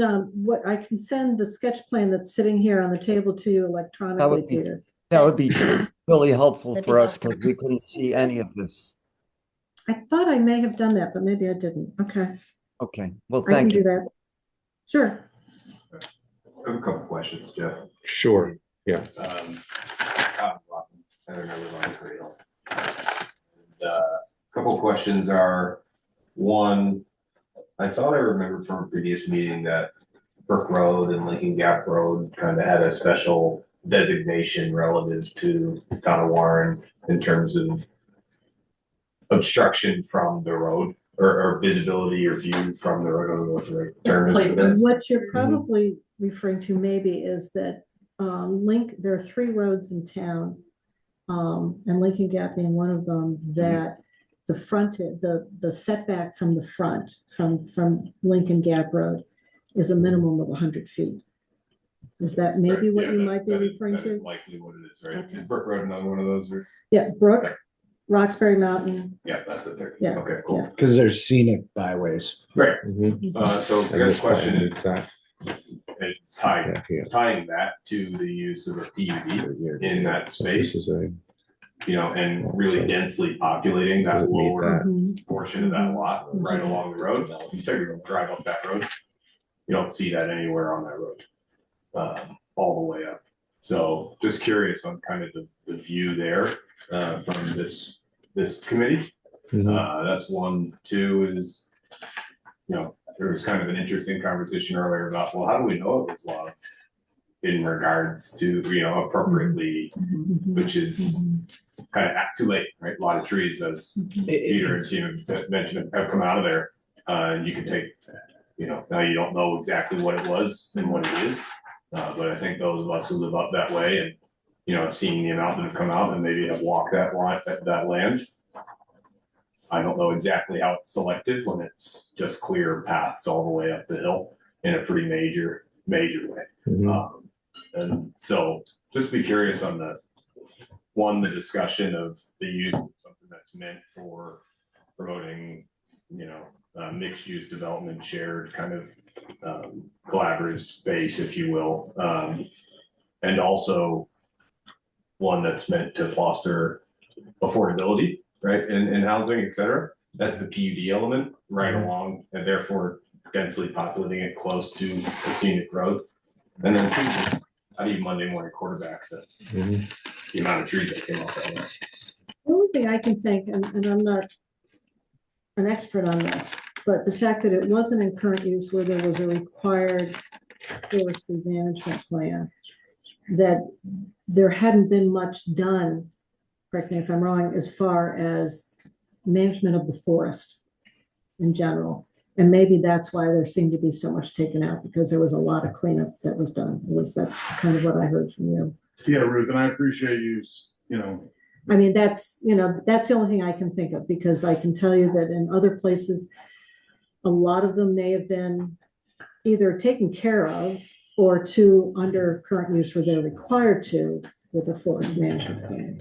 send the sketch plan that's sitting here on the table to you electronically, Peter. That would be really helpful That'd for be us because we couldn't see any of this. I thought I may have done that, but maybe I didn't. Okay. Okay, well, I can thank do you. that. Sure. I have a couple questions, Jeff. Sure, yeah. Couple questions are, one, I thought I remembered from a previous meeting that Brook Road and Lincoln Gap Road kind of had a special designation relative to Town of Warren in terms of obstruction from the road or visibility or view from the road. I don't know what the right term is for that. What you're probably referring to maybe is that there are 3 roads in town, and Lincoln Gap being one of them, that the front, the setback from the front, from Lincoln Gap Road is a minimum of 100 feet. Is that maybe what you might be referring That is to? likely what it is, right? Okay. Is Brook Road another one of those, or? Yeah, Brook, Roxbury Mountain, Yeah, that's the thing. Yeah, Okay, cool. yeah. Because there's scenic byways. Great. So I And guess this the question plan, is, exact- tying, yeah, tying that to the use of a PUD in that This space, is a, you know, and really densely populating Does that it meet lower Mhm. portion of that lot right along the road. You figure you'll drive up that road. You don't see that anywhere on that road, all the way up. So just curious on kind of the view there, from this committee. That's one. Two is, you know, there was kind of an interesting conversation earlier about, well, how do we know it was logged? In regards to, you know, appropriately, which is kind of too late, right? A lot of trees, as Peter and team have mentioned, have come out of there. And you can take, you know, now you don't know exactly what it was and what it is. But I think those of us who live up that way and, you know, have seen the amount that have come out and maybe have walked that line, that land. I don't know exactly how it's selected when it's just clear paths all the way up the hill in a pretty major way. And so just be curious on the discussion of the use of something that's meant for promoting, you know, mixed use development, shared kind of collaborative space, if you will. And also one that's meant to foster affordability, right? In housing, et cetera. That's the PUD element right along, and therefore densely populating it close to the scenic road. And then two, how do you Monday morning quarterback the amount of trees that came off that way? The only thing I can think, and I'm not an expert on this, but the fact that it wasn't in current use where there was a required forestry management plan, that there hadn't been much done, correct me if I'm wrong, as far as management of the forest in general. And maybe that's why there seemed to be so much taken out, because there was a lot of cleanup that was done. At least that's kind of what I heard from you. Yeah, Ruth, and I appreciate you, you know, I mean, that's, you know, that's the only thing I can think of, because I can tell you that in other places, a lot of them may have been either taken care of or to under current use where they're required to with a forest management plan.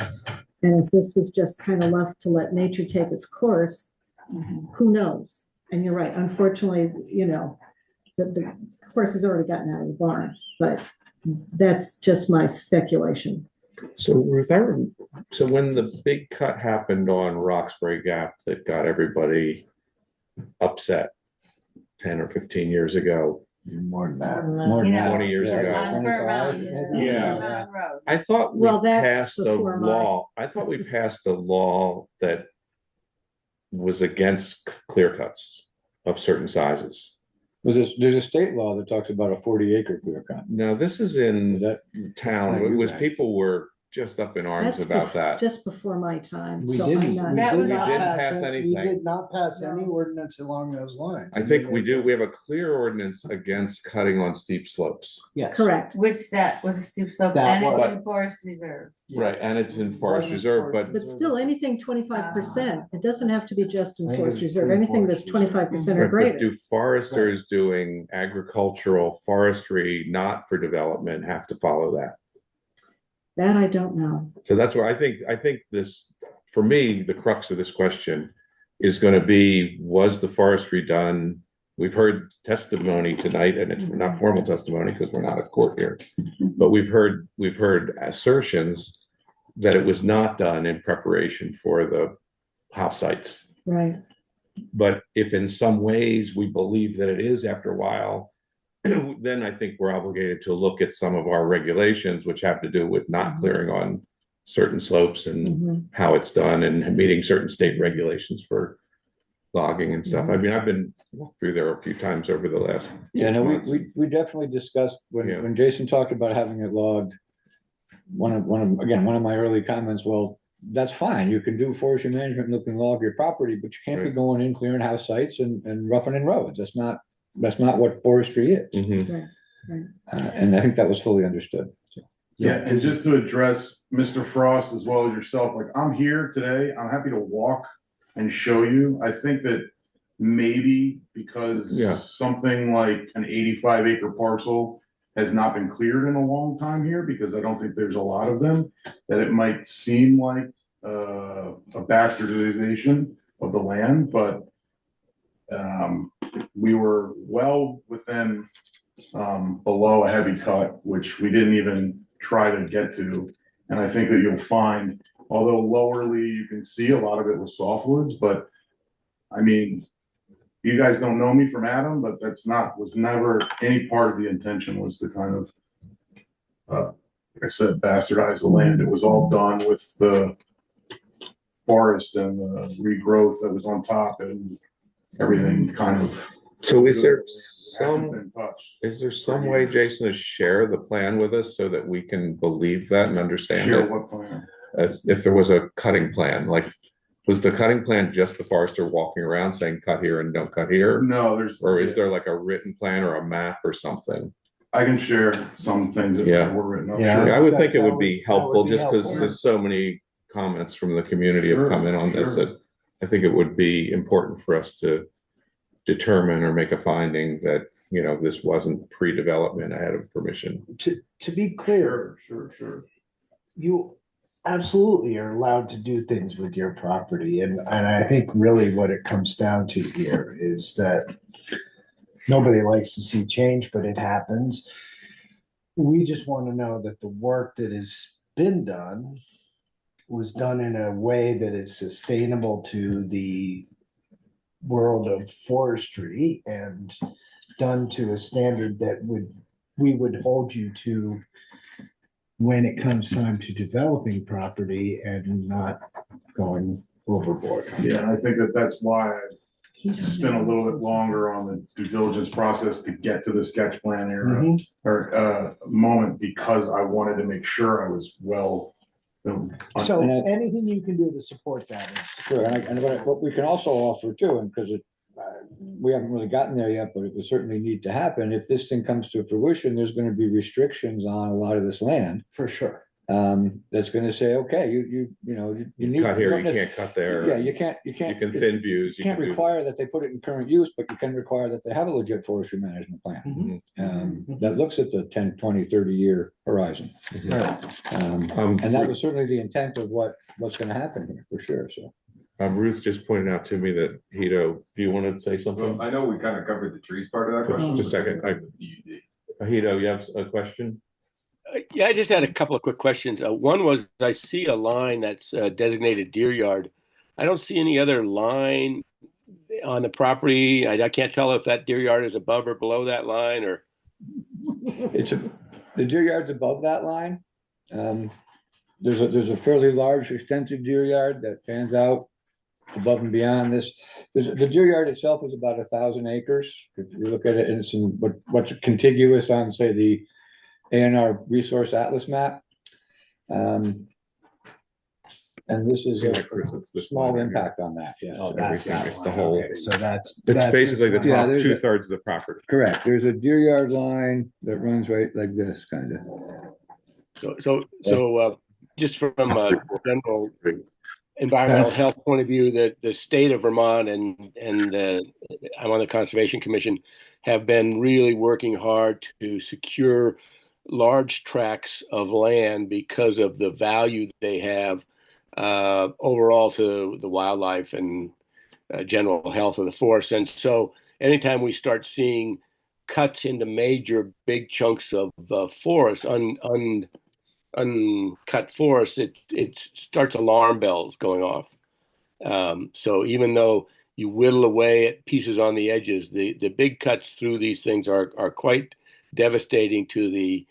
And if this was just kind of left to let nature take its course, who knows? And you're right, unfortunately, you know, the horse has already gotten out of the barn, but that's just my speculation. so Ruth, so when the big cut happened on Roxbury Gap that got everybody upset 10 or 15 years ago, More than that. More than than that. 20 years Yeah, ago. 25, maybe. Yeah. Road. I thought we Well, that's passed a before my- law, I thought we passed a law that was against clear cuts of certain sizes. There's a state law that talks about a 40-acre clear cut. Now, this is in Is that- town, Not it you was, guys. people were just up in arms That's about that. just before my time, We so didn't, I'm we not. That was did not didn't us. pass pass, we anything. did not pass any No. ordinance along those lines. I think we do, we have a clear ordinance against cutting on steep slopes. Yes. Correct, Which that was a steep slope That and it's was. in forest reserve. Right, and it's in forest Wasn't reserve, but but still, anything 25%, it doesn't have to be just in I think it forest was reserve, in anything that's forest reserve. 25% or right, but greater. do foresters doing agricultural forestry, not for development, have to follow that? That I don't know. So that's where I think this, for me, the crux of this question is gonna be, was the forestry done? We've heard testimony tonight, and it's not formal testimony because we're not a court here. But we've heard assertions that it was not done in preparation for the house sites. Right, But if in some ways we believe that it is after a while, then I think we're obligated to look at some of our regulations, which have to do with not clearing on certain slopes and Mhm. how it's done and meeting certain state regulations for logging and stuff. I mean, I've been through there a few times over the last. Yeah, 6 no, months. we definitely discussed, Yeah. when Jason talked about having it logged. One of my early comments, well, that's fine, you can do forestry management, and you can log your property, but you can't be Right. going in clearing house sites and roughening roads, that's not what forestry is. Mhm. And I think that was fully understood. So, yeah, and just to address Mr. Frost as well as yourself, like, I'm here today, I'm happy to walk and show you. I think that maybe because Yeah. something like an 85-acre parcel has not been cleared in a long time here, because I don't think there's a lot of them, that it might seem like a bastardization of the land, but we were well within below a heavy cut, which we didn't even try to get to. And I think that you'll find, although lowerly, you can see a lot of it was softwoods, but I mean, you guys don't know me from Adam, but was never any part of the intention was to kind of, like I said, bastardize the land. It was all done with the forest and the regrowth that was on top and everything kind of. So is there Hasn't been touched. is there some way, Jason, to share the plan with us so that we can believe that and understand Share it? what plan? As if there was a cutting plan, like, was the cutting plan just the forester walking around saying cut here and don't cut here? No, Or is there like a written plan or a map or something? I can share some things that Yeah. were written up. Yeah. Sure. I would think it would be that helpful, would be just because helpful. there's so many comments from the community have Sure, come in on this, sure. that I think it would be important for us to determine or make a finding that, you know, this wasn't pre-development ahead of permission. To be clear, Sure. you absolutely are allowed to do things with your property. And I think really what it comes down to here is that nobody likes to see change, but it happens. We just want to know that the work that has been done was done in a way that is sustainable to the world of forestry and done to a standard that we would hold you to when it comes time to developing property and not going overboard. Yeah, and I think that's why I spent a little bit longer on the due diligence process to get to the sketch plan era or moment, because I wanted to make sure I was well. So anything you can do to support that is. Sure, and what we can also offer too, and because we haven't really gotten there yet, but it would certainly need to happen. If this thing comes to fruition, there's going to be restrictions on a lot of this land. For sure. That's going to say, okay, you need. Cut here, don't you necessarily- can't cut there. Yeah, you can't. You can thin views. You can't can do- require that they put it in current use, but you can require that they have a legit forestry management plan. That looks at the 10, 20, 30-year horizon. And that was certainly the intent of what's going to happen here, for sure, so. Ruth just pointed out to me that, Hito, do you want to say something? I know we kind of covered the trees part of that question. Just a second. Hito, you have a question? Yeah, I just had a couple of quick questions. One was, I see a line that's designated deer yard. I don't see any other line on the property. I can't tell if that deer yard is above or below that line, or. The deer yard's above that line. There's a fairly large extensive deer yard that fans out above and beyond this. The deer yard itself is about 1,000 acres. If you look at it, and it's in what's contiguous on, say, the A&R Resource Atlas map. And this is Yeah, Chris, it's a this small line right impact on that, yeah. Oh, that's Everything, that it's the one. whole. Okay, so that's Basically the Yeah, top there's a- 2/3 of the property. Correct. There's a deer yard line that runs right like this, kind of. So just from a general environmental health point of view, that the state of Vermont and I'm on the Conservation Commission, have been really working hard to secure large tracts of land because of the value they have overall to the wildlife and general health of the forest. And so anytime we start seeing cuts into major big chunks of forest, uncut forest, it starts alarm bells going off. So even though you whittle away at pieces on the edges, the big cuts through these things are quite devastating to the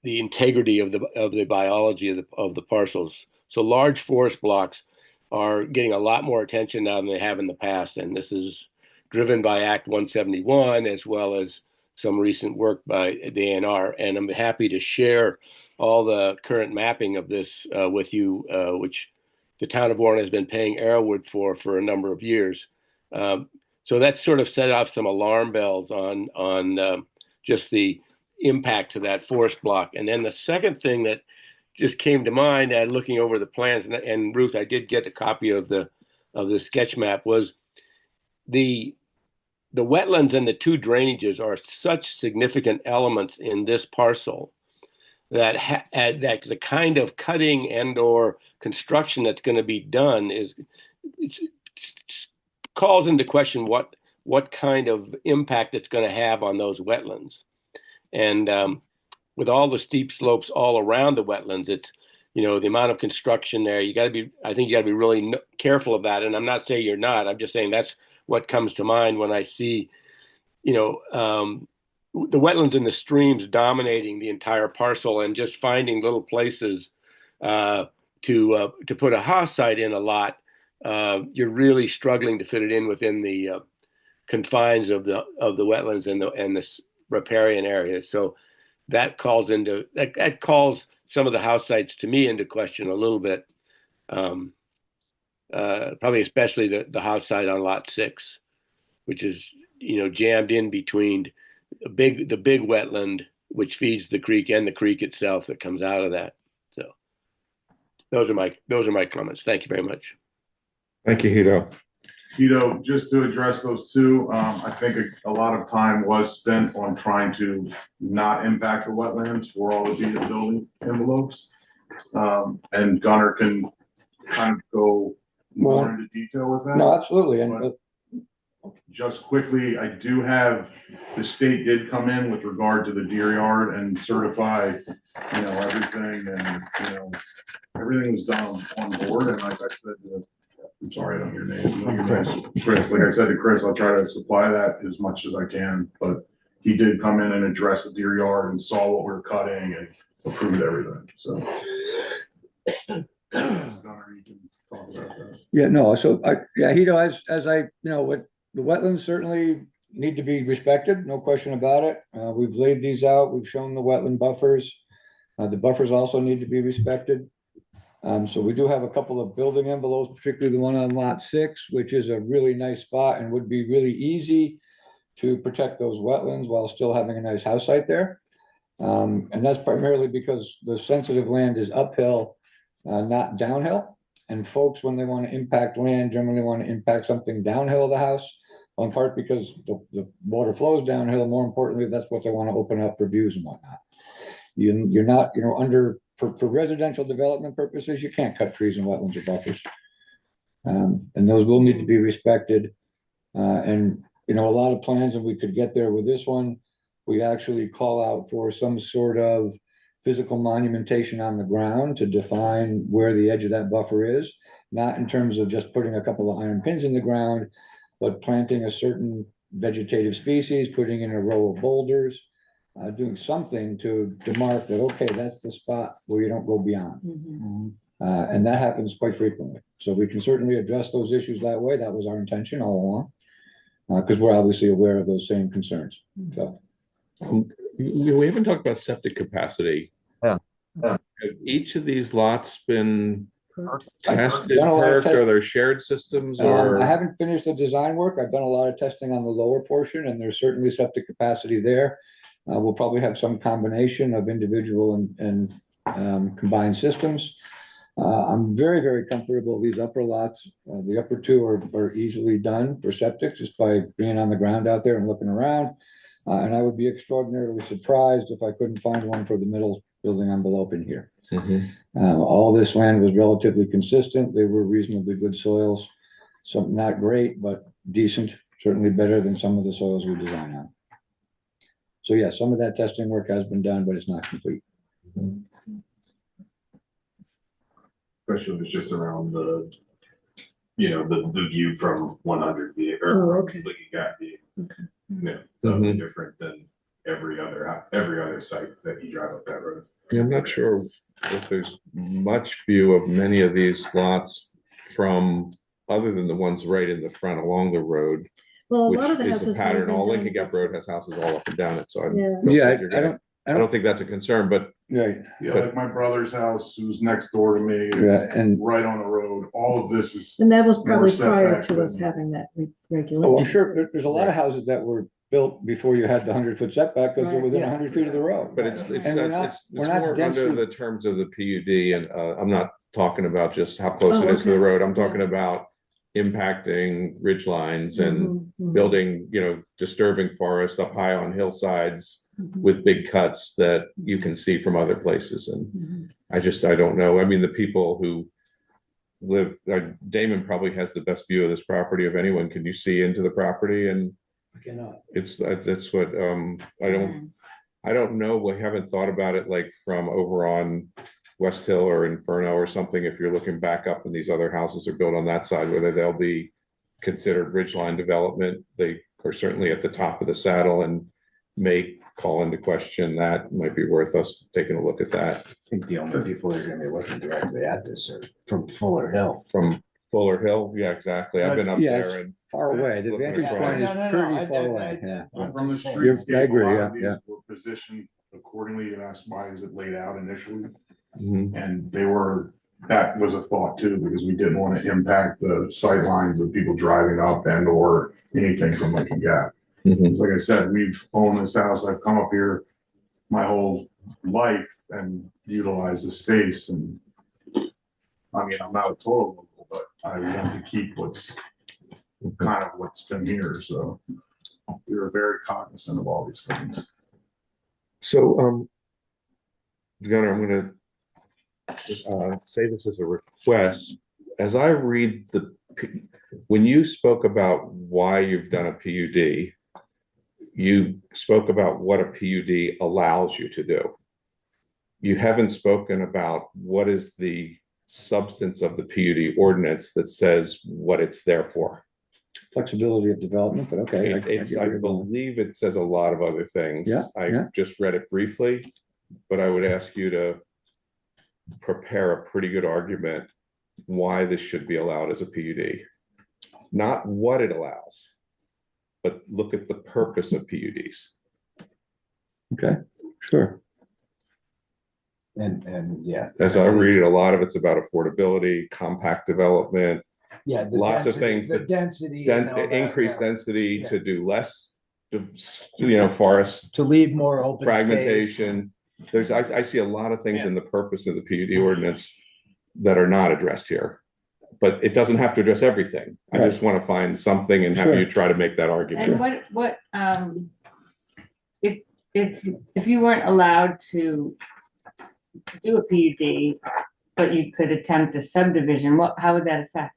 integrity of the biology of the parcels. So large forest blocks are getting a lot more attention now than they have in the past, and this is driven by Act 171 as well as some recent work by the A&R. And I'm happy to share all the current mapping of this with you, which the town of Warren has been paying Arrowwood for a number of years. So that sort of set off some alarm bells on just the impact to that forest block. And then the second thing that just came to mind looking over the plans, and Ruth, I did get a copy of the of the sketch map was the wetlands and the two drainages are such significant elements in this parcel that that the kind of cutting and or construction that's going to be done calls into question what kind of impact it's going to have on those wetlands. And with all the steep slopes all around the wetlands, it's, the amount of construction there, I think you got to be really careful of that. And I'm not saying you're not, I'm just saying that's what comes to mind when I see, the wetlands and the streams dominating the entire parcel, and just finding little places to put a house site in a lot. You're really struggling to fit it in within the confines of the wetlands and the riparian areas. So that calls some of the house sites to me into question a little bit. Probably especially the house site on lot 6, which is jammed in between the big wetland which feeds the creek and the creek itself that comes out of that. So those are my comments. Thank you very much. Thank you, Hito. Just to address those two, I think a lot of time was spent on trying to not impact the wetlands for all of these building envelopes. And Gunnar can kind of go more into detail with that. No, absolutely. And just quickly, I do have, the state did come in with regard to the deer yard and certify, everything, and, everything was done on board. And like I said, I'm sorry, I don't hear your name. Chris, like I said to Chris, I'll try to supply that as much as I can, but he did come in and address the deer yard and saw what we were cutting and approved everything, so. Gunnar, you can talk about that. yeah, no, so Hito, as I, what the wetlands certainly need to be respected, no question about it. We've laid these out, we've shown the wetland buffers. The buffers also need to be respected. So we do have a couple of building envelopes, particularly the one on lot 6, which is a really nice spot and would be really easy to protect those wetlands while still having a nice house site there. And that's primarily because the sensitive land is uphill, not downhill. And folks, when they want to impact land, generally want to impact something downhill of the house, in part because the water flows downhill. More importantly, that's what they want to open up for views and whatnot. You're not, for residential development purposes, you can't cut trees and wetlands or buffers. And those will need to be respected. And, a lot of plans, and we could get there with this one, we actually call out for some sort of physical monumentation on the ground to define where the edge of that buffer is, not in terms of just putting a couple of iron pins in the ground, but planting a certain vegetative species, putting in a row of boulders, doing something to mark that, okay, that's the spot where you don't go beyond. And that happens quite frequently. So we can certainly address those issues that way. That was our intention all along, because we're obviously aware of those same concerns. So. We haven't talked about septic capacity. Yeah. Have each of these lots been tested, done a lot of perked, or they're shared systems, or? I haven't finished the design work. I've done a lot of testing on the lower portion, and there's certainly septic capacity there. We'll probably have some combination of individual and combined systems. I'm very, very comfortable with these upper lots. The upper two are easily done for septic just by being on the ground out there and looking around. And I would be extraordinarily surprised if I couldn't find one for the middle building envelope in here. All this land was relatively consistent. They were reasonably good soils. Some not great, but decent, certainly better than some of the soils we design on. So yeah, some of that testing work has been done, but it's not complete. Question was just around the view from 100 feet Oh, or okay. looking at the, Okay. something different than every other site that you drive up that road. Yeah, I'm not sure if there's much view of many of these lots from, other than the ones right in the front along the road. Well, a Which lot of the is houses. a pattern. might have All been Lincoln done- Gap Road has houses all up and down it, so Yeah, I don't think that's a concern, but Right. Yeah, like my brother's house, who's next door to me, Yeah, is and right on the road. All of this is, And that was probably More prior setback to us than- having that oh, I'm regulation. sure there's a lot of houses that were built before you had the 100-foot setback because they're Right. within Yeah. 100 feet of the road. but it's And we're not more under densely- the terms of the PUD, and I'm not talking about just how close Oh, it is to the okay. road. I'm talking about impacting ridge lines and Mhm, mhm, building, disturbing forests up high on hillsides mhm, with big cuts that you can see from other places. And mhm. I don't know. I mean, the people who live, Damon probably has the best view of this property of anyone. Can you see into the property? And Cannot. that's what, I don't know. We haven't thought about it like from over on West Hill or Inferno or something. If you're looking back up and these other houses are built on that side, whether they'll be considered ridgeline development. They are certainly at the top of the saddle and may call into question that. Might be worth us taking a look at that. I think the only people that are gonna be looking directly at this are from Fuller Hill. From Fuller Hill, yeah, exactly. I've been up Yeah, there it's and far away. The looking vantage across. point is pretty far away, yeah. From the You're- streetscape, I agree, a lot yeah, of these yeah. were positioned accordingly, and that's why is it laid out initially. Mhm. And that was a thought too, because we didn't want to impact the sight lines of people driving up and or anything from Lincoln Gap. Mhm. Because like I said, we've owned this house, I've come up here my whole life and utilized the space and I mean, I'm not a total local, but I want to keep what's been here, so we were very cognizant of all these things. So, Gunnar, I'm gonna say this as a request. As I read when you spoke about why you've done a PUD, you spoke about what a PUD allows you to do. You haven't spoken about what is the substance of the PUD ordinance that says what it's there for. Flexibility of development, but okay. I believe it says a lot of other things. Yeah, yeah. I've just read it briefly, but I would ask you to prepare a pretty good argument why this should be allowed as a PUD. Not what it allows, but look at the purpose of PUDs. Okay, sure. And yeah. As I read it, a lot of it's about affordability, compact development, Yeah. the lots of density- things The that- density. and all that, increased yeah. density Yeah. to do less, forest To leave more open space. fragmentation. I see a lot of things in the purpose of the PUD ordinance that are not addressed here. But it doesn't have to address everything. I Right. just want to find something and have Sure. you try to make that argument. And what, if you weren't allowed to do a PUD, but you could attempt a subdivision, how would that affect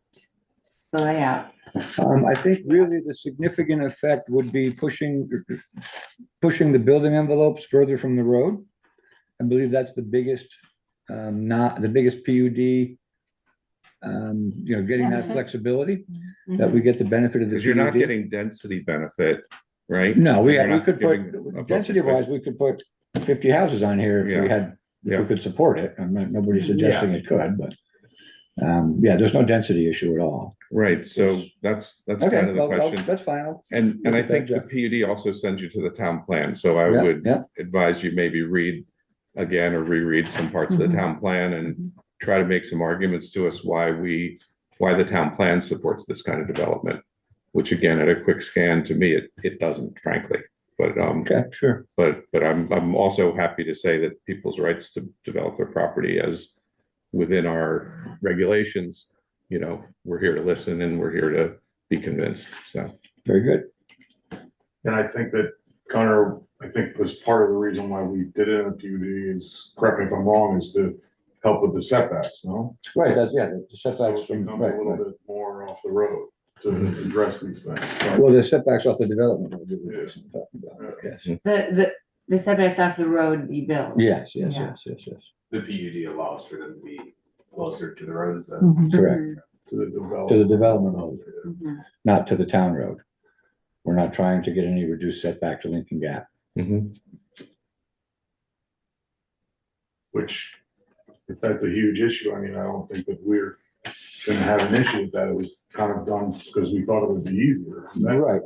the layout? I think really the significant effect would be pushing the building envelopes further from the road. I believe that's the biggest, not the biggest PUD. Getting that Benefit. flexibility, that we get the benefit of the. Because you're not PUD. getting density benefit, right? No, You're we not could giving put, a density buffer wise, space. we could put 50 houses on here if we Yeah. had, if Yeah. we could support it. I'm not, nobody's suggesting it could, but. There's no density issue at all. Right, so that's Okay, kind of the well, question. that's fine. And look I at think that, the PUD also sends you to the town plan, so I Yeah, would yeah. advise you maybe read again or reread some parts of the Mhm. town plan and try to make some arguments to us why the town plan supports this kind of development. Which again, at a quick scan, to me, it doesn't, frankly. But Okay, sure. but I'm also happy to say that people's rights to develop their property as within our regulations, we're here to listen and we're here to be convinced, so. Very good. And I think that Connor, was part of the reason why we did it in a PUD is, correct me if I'm wrong, is to help with the setbacks, no? Right, the So setbacks it from, becomes right, a little right. bit more off the road to address these things. So, Well, the setbacks off the development. road that we're just talking about, yes. The setbacks off the road you build. Yes. Yeah. The PUD allows for them to be closer to the roads. Mhm. Correct. to the development. To the development road, Mhm. not to the town road. We're not trying to get any reduced setback to Lincoln Gap. Mhm. Which, if that's a huge issue, I mean, I don't think that we're gonna have an issue with that. It was kind of done because we thought it would be easier. Right,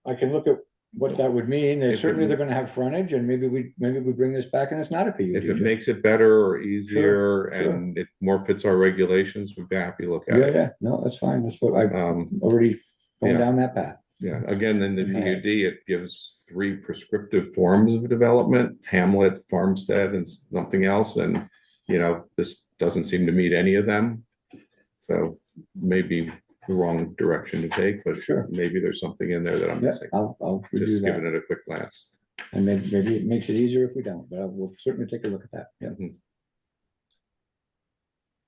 I can look at what that would mean. If it- Certainly they're gonna have frontage and maybe we bring this back and it's not a PUD. If it makes it better or easier Sure. and it more fits our regulations, we'd be happy to look at Yeah, it. yeah, no, that's fine. That's what I've already gone yeah. down that path. Yeah, again, in the Yeah. PUD, it gives 3 prescriptive forms of development, hamlet, farmstead, and something else, and, this doesn't seem to meet any of them. So maybe the wrong direction to take, but Sure. maybe there's something in there that I'm Yeah, missing. I'll review Just that. giving it a quick glance. And maybe it makes it easier if we don't, but I will certainly take a look at that. Yeah.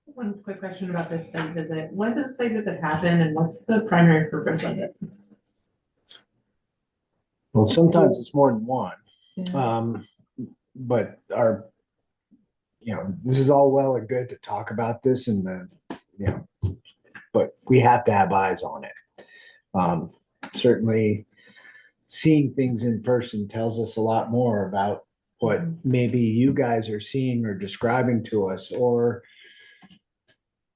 One quick question about this site visit. When does the site visit happen and what's the primary purpose of it? Well, sometimes it's more than one. Yeah. But this is all well and good to talk about this and but we have to have eyes on it. Certainly seeing things in person tells us a lot more about what maybe you guys are seeing or describing to us, or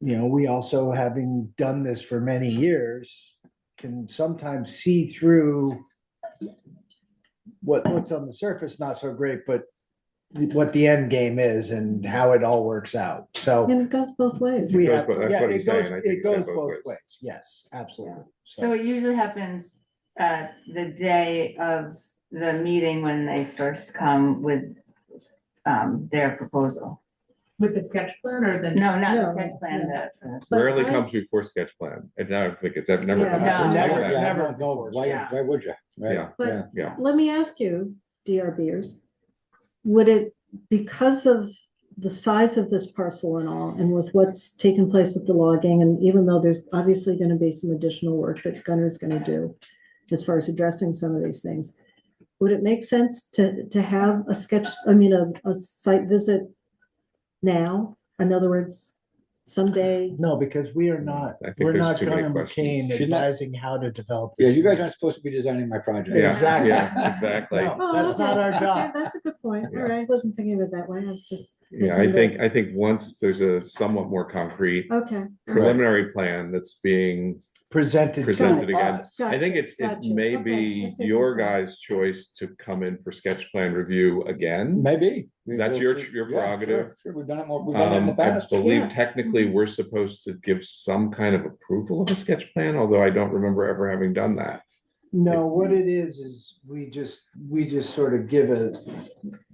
we also, having done this for many years, can sometimes see through what's on the surface, not so great, but what the end game is and how it all works out. So And it goes both ways. That's what he's saying. I think it he said goes both ways. Yes, absolutely. So it usually happens the day of the meeting when they first come with their proposal. With the sketch plan or the? No, not the No, sketch plan, yeah. the Rarely I- comes before sketch plan. And now I think it's never. Yeah. comes No. before sketch Never, plan. never. Why would you? Right? Yeah. But Yeah. let me ask you, DRBers, would it, because of the size of this parcel and all, and with what's taken place with the logging, and even though there's obviously gonna be some additional work that Gunner's gonna do as far as addressing some of these things, would it make sense to have a site visit now? In other words, someday? No, because we're not I think Gunner there's too many McCain questions. She's not- advising how to develop. Yeah, this. you guys aren't supposed to be designing my project. Yeah, Exactly. yeah, exactly. No. Oh, That's not okay, our job. okay, that's a good point. All Yeah. right, I wasn't thinking of it that way. I was just. Yeah, thinking I think once there's a somewhat more concrete that- Okay. preliminary plan that's being Presented presented to again. us. I think it Gotcha. may Okay, be I see what your you're saying. guys' choice to come in for sketch plan review again. Maybe. That's your Yeah, prerogative. sure. We've done it more, we've done it in the I past. believe Yeah. technically we're supposed to give some kind of approval of a sketch plan, although I don't remember ever having done that. No, what it is we just sort of give a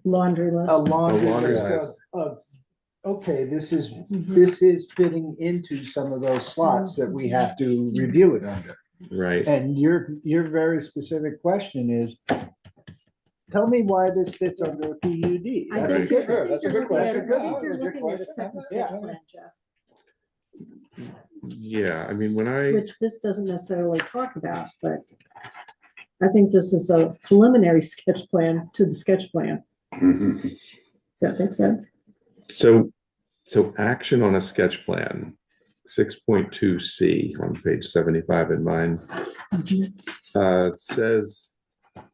Laundry list. laundry laundry list list. of, okay, this is Mm-hmm. fitting into some of those slots that we have to review it under. Right. And your very specific question is, tell me why this fits under a PUD. I That's a think good you're- one. That's a good you're looking at- question. I think Yeah, you're legit looking at a question. second Yeah. sketch plan, Jeff, Yeah, I mean, when I, which this doesn't necessarily talk about, but I think this is a preliminary sketch plan to the sketch plan. Does that make sense? so action on a sketch plan, 6.2C on page 75 in mine, says,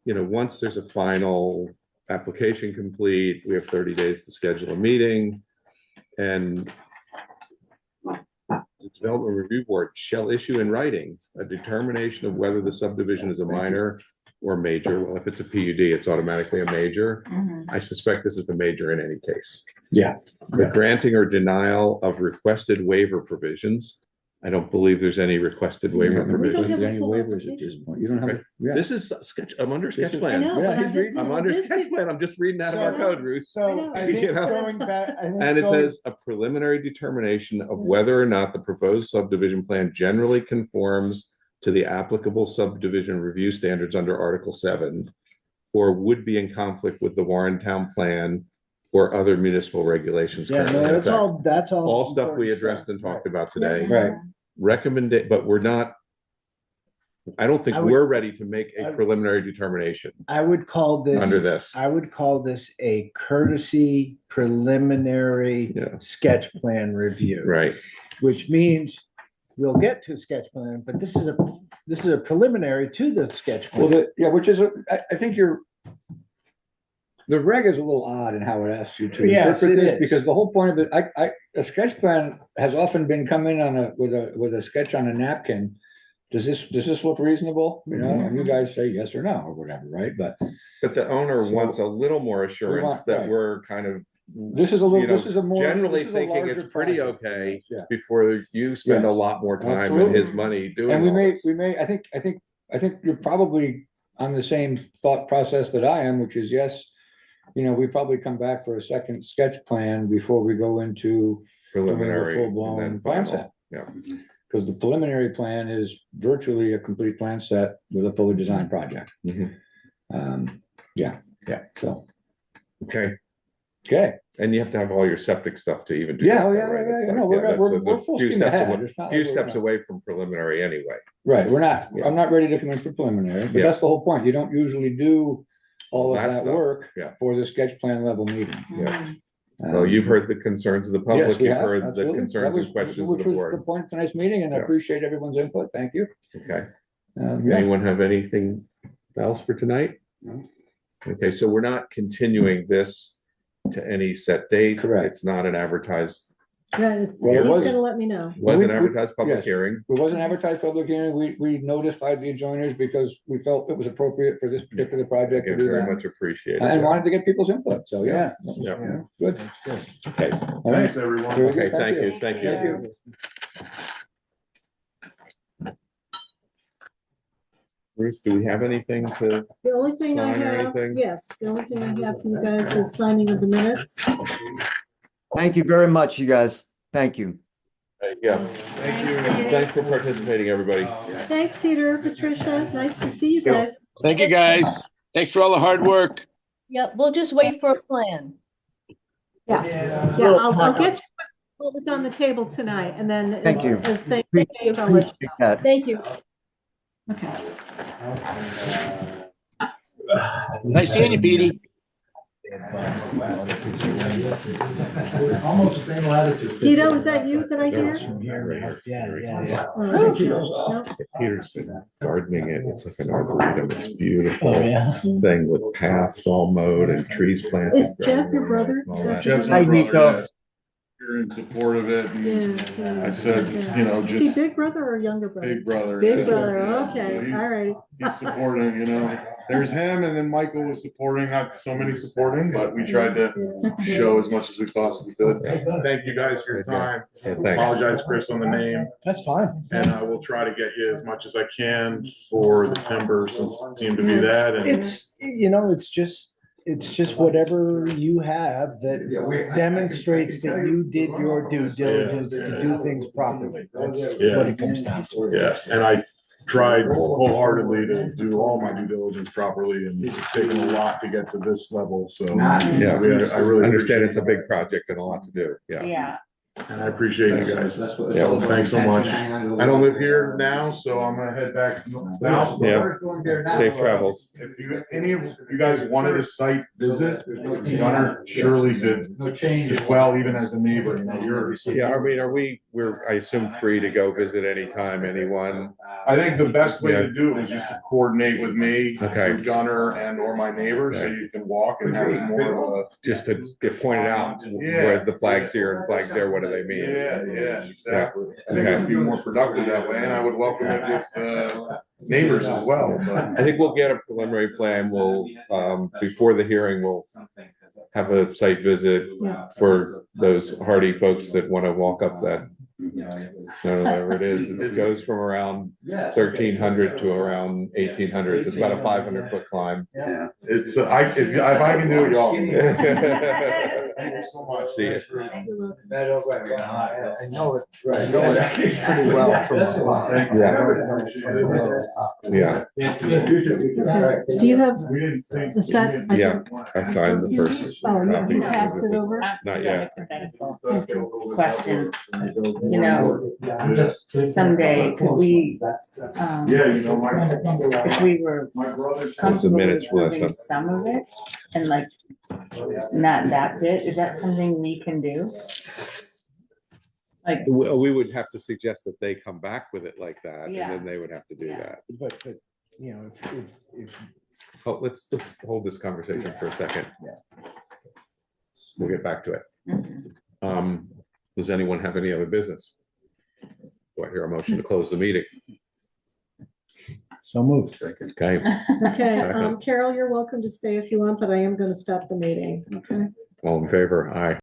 once there's a final application complete, we have 30 days to schedule a meeting. And the Development Review Board shall issue in writing a determination of whether the subdivision is a minor or major. Well, if it's a PUD, it's automatically a major. I suspect this is the major in any case. Yeah. The granting or denial of requested waiver provisions. I don't believe there's any requested waiver We don't have provisions. a Any full waivers at this application. point. You don't have, yeah. This is sketch, I'm under sketch is- I plan. know, Yeah, but I'm he's just. reading- I'm under sketch plan. I'm just reading out of our code, Ruth. So I think You know? going back, I think And it going- says a preliminary determination of whether or not the proposed subdivision plan generally conforms to the applicable subdivision review standards under Article 7, or would be in conflict with the Warren Town Plan or other municipal regulations. Yeah, currently no, in that's effect. that's all. All stuff we important addressed stuff. and talked about today. Right. But we're not, I don't think I would- we're ready to make I- a preliminary determination I would call this. under this. I would call this a courtesy preliminary Yeah. sketch plan review. Right. Which means we'll get to a sketch plan, but this is a preliminary to the sketch Well, plan. which is, I think the reg is a little odd in how it asks you to Yes, interpret it this, is. because the whole point of it, a sketch plan has often been come in with a sketch on a napkin. Does this look reasonable? And you guys say yes or no, or whatever, right? But But the owner So- wants a little more assurance that right. we're kind of, this is a little, you know, this is a more. generally this is a thinking it's larger pretty project. okay Yeah. before you spend a Yes. lot more time and Absolutely. his money doing And we all may, this. I think you're probably on the same thought process that I am, which is yes, we probably come back for a second sketch plan before we go into doing a Preliminary and full-blown then plan final. set. Yeah. because the preliminary plan is virtually a complete plan set with a fully designed project. Mhm. Yeah, Yeah. so, Okay, okay. and you have to have all your septic stuff to even do. Yeah, that, oh, yeah, right? yeah, It's yeah, like, no, we're, that's- we're, that's a we're full few steam steps ahead. away- It's not Few like we're steps not- away from preliminary anyway. Right, we're not, Yeah. I'm not ready to come in for preliminary, but Yeah. that's the whole point. You don't usually do all of That that stuff, work yeah. for the sketch plan level meeting. Yeah. Well, you've heard the concerns of the Yes, public, we you've have, heard the absolutely. concerns That and was- questions of which the was the board. point of tonight's meeting, and I Yeah. appreciate everyone's input. Thank you. Okay, Yeah. anyone have anything else for tonight? Okay, so we're not continuing this to any set date. Correct. It's not an advertised, Yeah, Well, it he's was- gonna let me know. was an We- advertised public yes. hearing. It wasn't advertised public hearing. We notified the adjoiners because we felt it was appropriate for this particular project to Again, do very that. much appreciated. And wanted to get people's input, so yeah. Yeah. Good. Okay, All right. Thanks, everyone. Very okay, good. thank you, thank you. Bruce, do we have anything to, The only thing I Sign or have, anything? yes, the only thing I have for you guys is signing of the minutes. Thank you very much, you guys. Thank you. yeah, thanks for participating, everybody. Thanks, Peter, Patricia. Nice to see you guys. Thank you, guys. Thanks for all the hard work. Yep, we'll just wait for a plan. Yeah, I'll get you what was on the table tonight, and then Thank as, you. as they. Appreciate I'll let you know. that. Thank you. Okay. Nice seeing you, Petey. Almost the same latitude. Tito, is that you that I hear? Oh, no? Peter's been gardening it, it's like an arboretum, it's beautiful. Oh, yeah. Thing with paths all mowed and trees planted. Is Jeff your brother? and all that. Jeff's Hi, my brother, Nico. yes. You're in support of it. Yeah, And yeah, I said, yeah. you know, Is he just big brother or younger brother? big brother. Big Yeah. brother, Yeah. okay, So he's- all right. He's supporting, you know, there's him and then Michael was supporting, not so many supporting, but we tried to show as much as we possibly could. Thank you guys for your time. Yeah, thanks. Apologize, Chris, on the name, That's fine. and I will try to get you as much as I can for the timber, since it seemed to be that, and It's, you know, it's just whatever you have that demonstrates that you did your due diligence to do things properly. That's what it comes down to. yeah, and I tried wholeheartedly to do all my due diligence properly, and it's taken a lot to get to this level, so. Yeah, I really understand it's a big project and a lot to do, yeah. Yeah. And I appreciate you guys. Yeah. Thanks so much. I don't live here now, so I'm gonna head back south. Yeah. Safe travels. If you, any of you guys wanted a site visit, Gunner surely did as well, even as a neighbor, you know, yours. Yeah, I mean, we're, I assume, free to go visit anytime, anyone. I think the best way Yeah. to do it was just to coordinate with me, Okay. with Gunner and or my neighbors, so you can walk and have it more of Just to get pointed out where the flags here and flags there, what do they a, mean? yeah, exactly. I think it would be more productive that way, and I would welcome it with, neighbors as well, but. I think we'll get a preliminary plan. We'll, before the hearing, we'll have a site visit Yeah. for those hardy folks that want to walk up that, whatever it is. It goes from around 1,300 to around 1,800. It's about a 500-foot climb. Yeah, it's, if I can do it, y'all can do it. Thank you so much. See you. I know it pretty well from a while. Yeah, Do you have We didn't think. the set? yeah. I signed the first Oh, copy. you passed it over? Not yet. Hypothetical question, you know, someday could we, Yeah, you know, my. if we were My brother. What's the comfortable minutes with for last moving time? some of it and like not that bit, is that something we can do? Like, We would have to suggest that they come back with it like that, and Yeah. then they would have to do Yeah. that. But, you know, if Oh, let's hold this conversation for a second. We'll get back to it. Does anyone have any other business? Do I hear a motion to close the meeting? so moved. Okay, Okay, Second. Carol, you're welcome to stay if you want, but I am gonna stop the meeting, okay? all in favor? Aye.